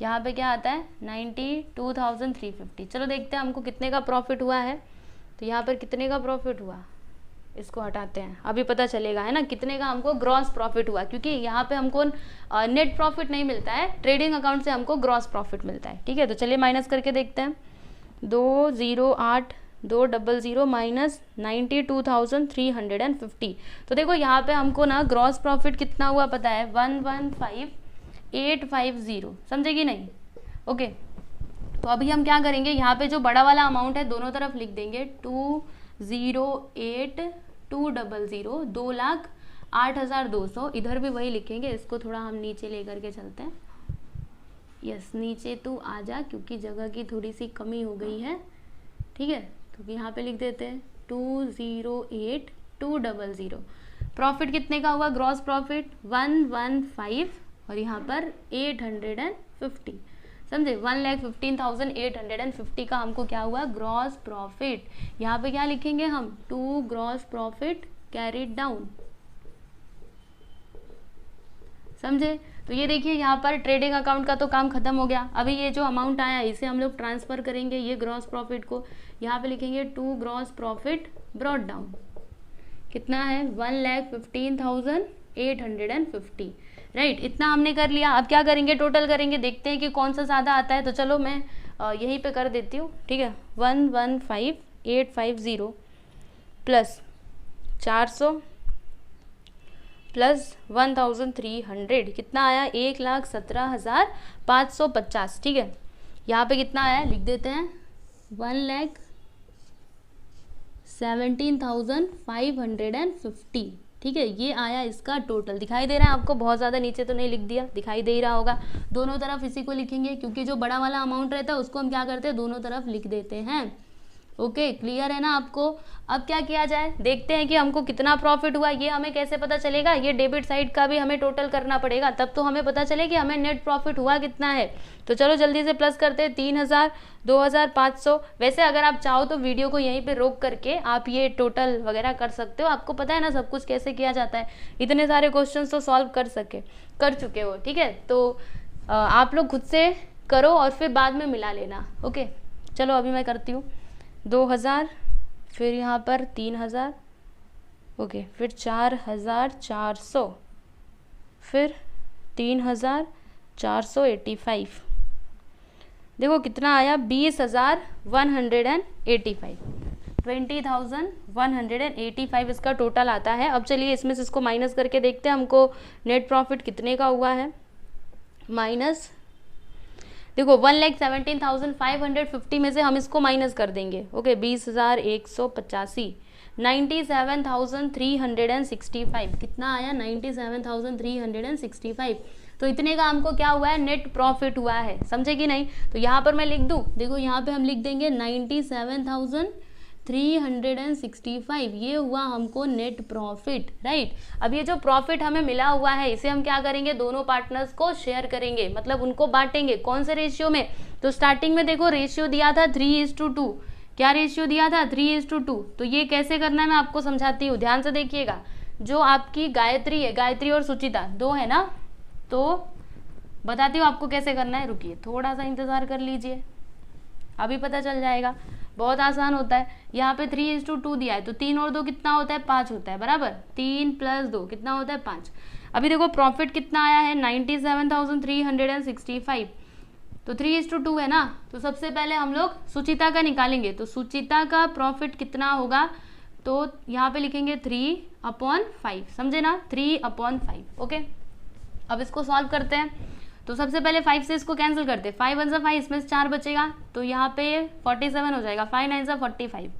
यहाँ पे क्या आता है 92,350। चलो देखते हैं हमको कितने का प्रॉफिट हुआ है। तो यहाँ पर कितने का प्रॉफिट हुआ, इसको हटाते हैं, अभी पता चलेगा है ना कितने का हमको ग्रॉस प्रॉफिट हुआ, क्योंकि यहाँ पे हमको नेट प्रॉफिट नहीं मिलता है, ट्रेडिंग अकाउंट से हमको ग्रॉस प्रॉफिट मिलता है। ठीक है, तो चलिए माइनस करके देखते हैं। 208,200 माइनस 92,350। तो देखो यहाँ पे हमको ना ग्रॉस प्रॉफिट कितना हुआ पता है, 115,850। समझे कि नहीं? ओके, तो अभी हम क्या करेंगे, यहाँ पे जो बड़ा वाला अमाउंट है दोनों तरफ लिख देंगे, 208,200, 2,08,200। इधर भी वही लिखेंगे, इसको थोड़ा हम नीचे लेकर के चलते हैं। यस, नीचे तू आ जा, क्योंकि जगह की थोड़ी सी कमी हो गई है। ठीक है, तो यहाँ पे लिख देते हैं 208,200। प्रॉफिट कितने का हुआ, ग्रॉस प्रॉफिट 115 और यहाँ पर 850। समझे, 1,15,850 का हमको क्या हुआ, ग्रॉस प्रॉफिट। यहाँ पे क्या लिखेंगे हम, 2 ग्रॉस प्रॉफिट कैरिड डाउन। समझे, तो ये देखिए यहाँ पर ट्रेडिंग अकाउंट का तो काम खत्म हो गया। अभी ये जो अमाउंट आया इसे हम लोग ट्रांसफर करेंगे, ये ग्रॉस प्रॉफिट को यहाँ पे लिखेंगे 2 ग्रॉस प्रॉफिट ब्रॉट डाउन। कितना है, 1,15,850। राइट, इतना हमने कर लिया। अब क्या करेंगे, टोटल करेंगे, देखते हैं कि कौन सा ज़्यादा आता है। तो चलो मैं यहीं पे कर देती हूँ। ठीक है, 115,850 प्लस 400 प्लस 1,300 कितना आया, 1,17,550। ठीक है, यहाँ पे कितना आया लिख देते हैं, 1,17,550। ठीक है, ये आया इसका टोटल। दिखाई दे रहा है आपको, बहुत ज़्यादा नीचे तो नहीं लिख दिया, दिखाई दे ही रहा होगा। दोनों तरफ इसी को लिखेंगे, क्योंकि जो बड़ा वाला अमाउंट रहता है उसको हम क्या करते हैं, दोनों तरफ लिख देते हैं। ओके, क्लियर है ना आपको? अब क्या किया जाए, देखते हैं कि हमको कितना प्रॉफिट हुआ। ये हमें कैसे पता चलेगा, ये डेबिट साइड का भी हमें टोटल करना पड़ेगा, तब तो हमें पता चले कि हमें नेट प्रॉफिट हुआ कितना है। तो चलो जल्दी से प्लस करते हैं, 3,000, 2,500। वैसे अगर आप चाहो तो वीडियो को यहीं पे रोक करके आप ये टोटल वगैरह कर सकते हो, आपको पता है ना सब कुछ कैसे किया जाता है। इतने सारे क्वेश्चन तो सॉल्व कर चुके हो। ठीक है, तो आप लोग खुद से करो और फिर बाद में मिला लेना। ओके, चलो अभी मैं करती हूँ। 2,000, फिर यहाँ पर 3,000, ओके, फिर 4,400, फिर 3,485। देखो कितना आया, 20,185, 20,185 इसका टोटल आता है। अब चलिए इसमें से इसको माइनस करके देखते हैं हमको नेट प्रॉफिट कितने का हुआ है। माइनस, देखो 1,17,550 में से हम इसको माइनस कर देंगे। ओके, 20,185, 97,365 कितना आया, 97,365। तो इतने का हमको क्या हुआ है, नेट प्रॉफिट हुआ है। समझे कि नहीं? तो यहाँ पर मैं लिख दूँ, देखो यहाँ पे हम लिख देंगे 97,365, ये हुआ हमको नेट प्रॉफिट। राइट, अब ये जो प्रॉफिट हमें मिला हुआ है इसे हम क्या करेंगे, दोनों पार्टनर्स को शेयर करेंगे, मतलब उनको बांटेंगे। कौन से रेशियो में, तो स्टार्टिंग में देखो रेशियो दिया था 3:2। क्या रेशियो दिया था, 3:2। तो ये कैसे करना है मैं आपको समझाती हूँ, ध्यान से देखिएगा। जो आपकी गायत्री है, गायत्री और सुचिता दो है ना, तो बताती हूँ आपको कैसे करना है। रुकिए थोड़ा सा इंतजार कर लीजिए, अभी पता चल जाएगा। बहुत आसान होता है। यहाँ पे 3:2 दिया है, तो 3 और 2 कितना होता है, 5 होता है, बराबर। 3 + 2 कितना होता है, 5। अभी देखो प्रॉफिट कितना आया है, 97,365। तो 3:2 है ना, तो सबसे पहले हम लोग सुचिता का निकालेंगे। तो सुचिता का प्रॉफिट कितना होगा, तो यहाँ पे लिखेंगे 3/5। समझे ना, 3/5। ओके, अब इसको सॉल्व करते हैं। तो सबसे पहले 5 से इसको कैंसिल करते हैं, 5 × 1 = 5, इसमें से 4 बचेगा, तो यहाँ पे 47 हो जाएगा, 5 × 9 = 45।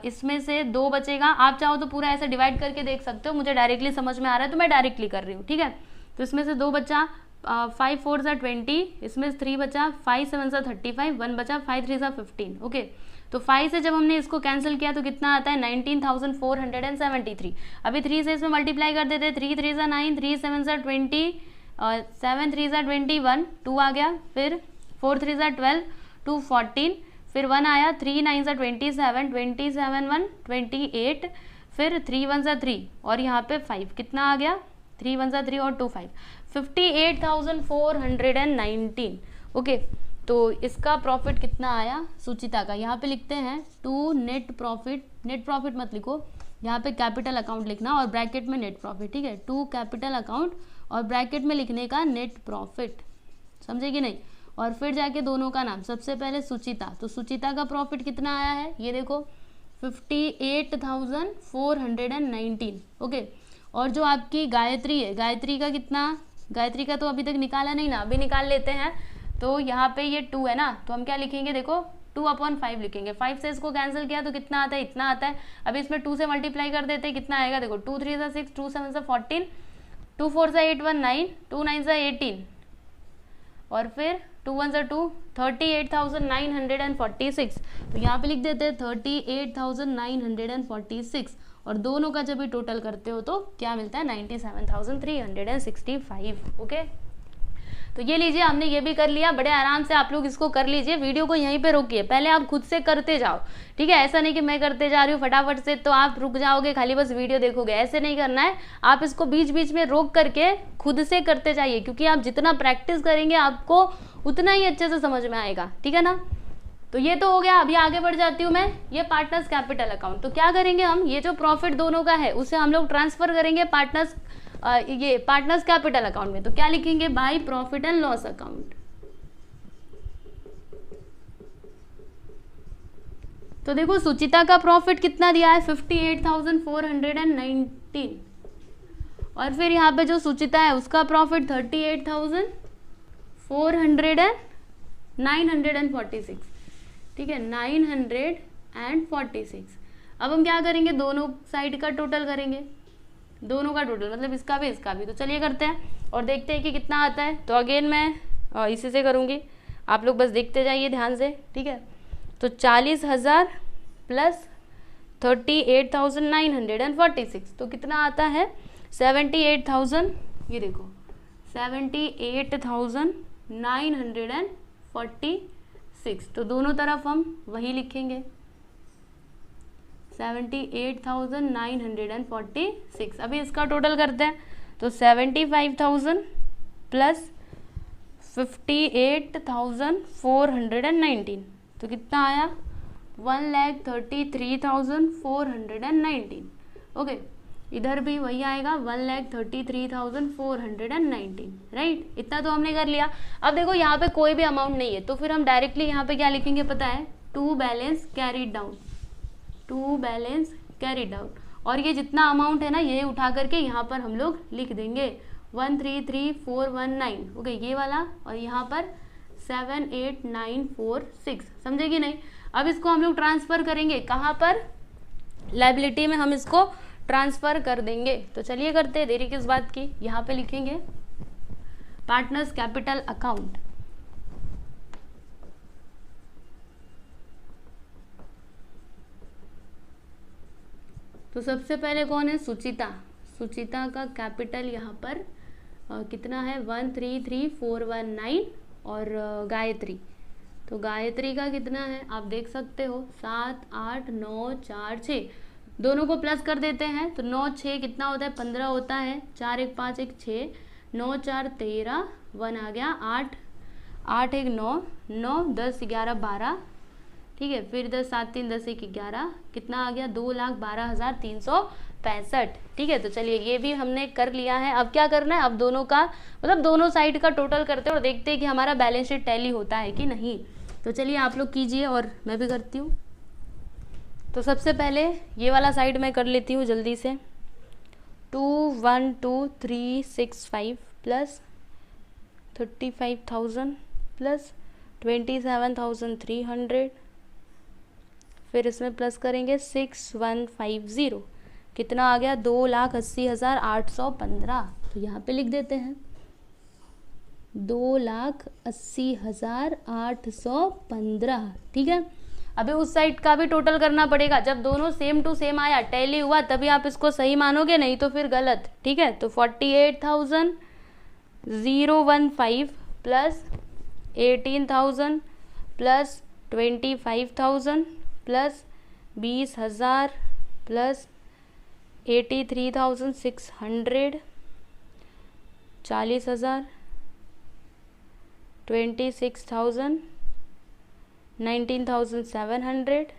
इसमें से 2 बचेगा। आप चाहो तो पूरा ऐसे डिवाइड करके देख सकते हो, मुझे डायरेक्टली समझ में आ रहा है तो मैं डायरेक्टली कर रही हूँ। ठीक है, तो इसमें से 2 बचा, 5 × 4 = 20, इसमें से 3 बचा, 5 × 7 = 35, 1 बचा, 5 × 3 = 15। ओके, तो 5 से जब हमने इसको कैंसिल किया तो कितना आता है, 19,473। अभी 3 से इसमें मल्टीप्लाई कर देते हैं, 3 × 3 = 9, 3 × 7 = 20, 7 × 3 = 21, 2 आ गया, फिर 4 × 3 = 12, 2 14, फिर 1 आया, 3 9 सा 27, 27 1 28, फिर 3 1 सा 3 और यहाँ पे 5, कितना आ गया, 3 1 सा 3 और 2 5, 58,419। ओके, तो इसका प्रॉफिट कितना आया सुचिता का, यहाँ पे लिखते हैं to net profit, net profit मत लिखो, यहाँ पे कैपिटल अकाउंट लिखना और ब्रैकेट में नेट प्रॉफिट, ठीक है, टू कैपिटल अकाउंट और ब्रैकेट में लिखने का नेट प्रॉफिट, समझे कि नहीं, और फिर जाके दोनों का नाम, सबसे पहले सुचिता, तो सुचिता का प्रॉफिट कितना आया है, ये देखो 58,419। ओके, और जो आपकी गायत्री है, गायत्री का कितना, गायत्री का तो अभी तक निकाला नहीं ना, अभी निकाल लेते हैं। तो यहाँ पे ये 2 है ना, तो हम क्या लिखेंगे, देखो 2/5 लिखेंगे, 5 से इसको कैंसिल किया तो कितना आता है, इतना आता है। अभी इसमें 2 से मल्टीप्लाई कर देते हैं, कितना आएगा, देखो 2 3 सा 6, 2 7 सा 14, 2 4 सा 8 1 9, 2 9 सा 18 और फिर 2 1 सा 2, 38,946। तो यहाँ पे लिख देते हैं 38,946 और दोनों का जब भी टोटल करते हो तो क्या मिलता है, 97,365। ओके, तो ये लीजिए, हमने ये भी कर लिया, बड़े आराम से आप लोग इसको कर लीजिए, वीडियो को यहीं पे रोकिए, पहले आप खुद से करते जाओ, ठीक है, ऐसा नहीं कि मैं करते जा रही हूँ फटाफट से तो आप रुक जाओगे, खाली बस वीडियो देखोगे, ऐसे नहीं करना है, आप इसको बीच बीच में रोक करके खुद से करते जाइए, क्योंकि आप जितना प्रैक्टिस करेंगे आपको उतना ही अच्छे से समझ में आएगा, ठीक है ना। तो ये तो हो गया, अभी आगे बढ़ जाती हूँ मैं, ये पार्टनर्स कैपिटल अकाउंट, तो क्या करेंगे हम, ये जो प्रॉफिट दोनों का है उसे हम लोग ट्रांसफर करेंगे ये पार्टनर्स कैपिटल अकाउंट में, तो क्या लिखेंगे, by profit and loss account. तो देखो सुचिता का प्रॉफिट कितना दिया है, 58,419 और फिर यहाँ पे जो सुचिता है उसका प्रॉफिट 38,946, ठीक है, 946। अब हम क्या करेंगे, दोनों साइड का टोटल करेंगे, दोनों का टोटल मतलब इसका भी इसका भी, तो चलिए करते हैं और देखते हैं कि कितना आता है। तो अगेन मैं इसी से करूँगी, आप लोग बस देखते जाइए ध्यान से, ठीक है। तो 40,000 प्लस 38,946 तो कितना आता है, 78,000, ये देखो 78,946, तो दोनों तरफ हम वही लिखेंगे 78,946। अभी इसका टोटल करते हैं, तो 75,000 प्लस 58,419 तो कितना आया, 1,33,419। ओके, इधर भी वही आएगा 1,33,419, राइट, इतना तो हमने कर लिया। अब देखो यहाँ पे कोई भी अमाउंट नहीं है, तो फिर हम डायरेक्टली यहाँ पे क्या लिखेंगे पता है, to balance carried down, to balance carried out, और ये जितना अमाउंट है ना ये उठा करके यहाँ पर हम लोग लिख देंगे 133,419। ओके, ये वाला, और यहाँ पर 78,946, समझे कि नहीं। अब इसको हम लोग ट्रांसफर करेंगे कहाँ पर, लायबिलिटी में हम इसको ट्रांसफर कर देंगे। तो चलिए करते हैं, देरी किस बात की, यहाँ पे लिखेंगे पार्टनर्स कैपिटल अकाउंट। तो सबसे पहले कौन है, सुचिता, सुचिता का कैपिटल यहाँ पर कितना है, 133,419 और गायत्री, तो गायत्री का कितना है आप देख सकते हो, 7 8 9 4 6, दोनों को प्लस कर देते हैं तो 9 6 कितना होता है, 15 होता है, 4 1 5 1 6, 9 4 13, 1 आ गया, 8 8 1 9 9 10 11 12, ठीक है, फिर 10 7 3 10 1 11, कितना आ गया, 2,12,365, ठीक है। तो चलिए ये भी हमने कर लिया है। अब क्या करना है, अब दोनों का मतलब दोनों साइड का टोटल करते हैं और देखते हैं कि हमारा बैलेंस शीट टैली होता है कि नहीं। तो चलिए आप लोग कीजिए और मैं भी करती हूँ। तो सबसे पहले ये वाला साइड मैं कर लेती हूँ जल्दी से, 21,2,365 प्लस 35,000 प्लस 27,300, फिर इसमें प्लस करेंगे 6150, कितना आ गया, 2,80,815। तो यहाँ पे लिख देते हैं 2,80,815, ठीक है। अभी उस साइड का भी टोटल करना पड़ेगा, जब दोनों सेम टू सेम आया टैली हुआ तभी आप इसको सही मानोगे, नहीं तो फिर गलत, ठीक है। तो 48,015 प्लस 18,000 प्लस 25,000 प्लस 20,000 प्लस 83,600, 40,000, 26,000, 19,700,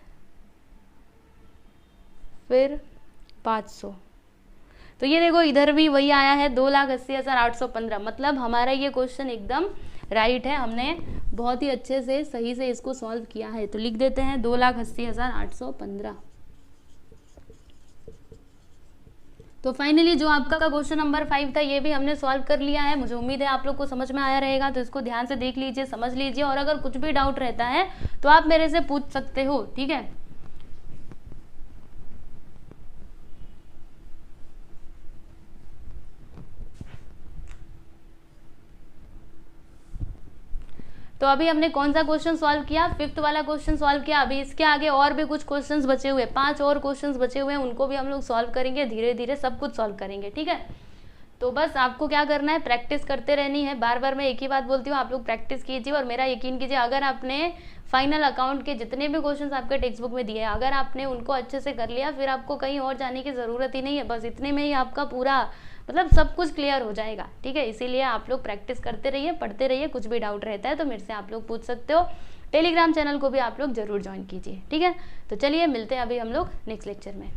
फिर 500। तो ये देखो इधर भी वही आया है 2,80,815। मतलब हमारा ये क्वेश्चन एकदम राइट है, हमने बहुत ही अच्छे से सही से इसको सॉल्व किया है। तो लिख देते हैं 2,80,815। तो फाइनली जो आपका क्वेश्चन नंबर 5 था ये भी हमने सॉल्व कर लिया है। मुझे उम्मीद है आप लोग को समझ में आया रहेगा। तो इसको ध्यान से देख लीजिए, समझ लीजिए, और अगर कुछ भी डाउट रहता है तो आप मेरे से पूछ सकते हो, ठीक है। तो अभी हमने कौन सा क्वेश्चन सॉल्व किया? 5th वाला क्वेश्चन सॉल्व किया। अभी इसके आगे और भी कुछ क्वेश्चंस बचे हुए, 5 और क्वेश्चंस बचे हुए हैं, उनको भी हम लोग सॉल्व करेंगे। धीरे धीरे सब कुछ सॉल्व करेंगे, ठीक है। तो बस आपको क्या करना है, प्रैक्टिस करते रहनी है। बार बार मैं एक ही बात बोलती हूँ, आप लोग प्रैक्टिस कीजिए और मेरा यकीन कीजिए, अगर आपने फाइनल अकाउंट के जितने भी क्वेश्चंस आपके टेक्स्ट बुक में दिए हैं, अगर आपने उनको अच्छे से कर लिया, फिर आपको कहीं और जाने की ज़रूरत ही नहीं है। बस इतने में ही आपका पूरा मतलब सब कुछ क्लियर हो जाएगा, ठीक है। इसीलिए आप लोग प्रैक्टिस करते रहिए, पढ़ते रहिए। कुछ भी डाउट रहता है तो मेरे से आप लोग पूछ सकते हो। टेलीग्राम चैनल को भी आप लोग जरूर ज्वाइन कीजिए, ठीक है। तो चलिए मिलते हैं अभी हम लोग नेक्स्ट लेक्चर में।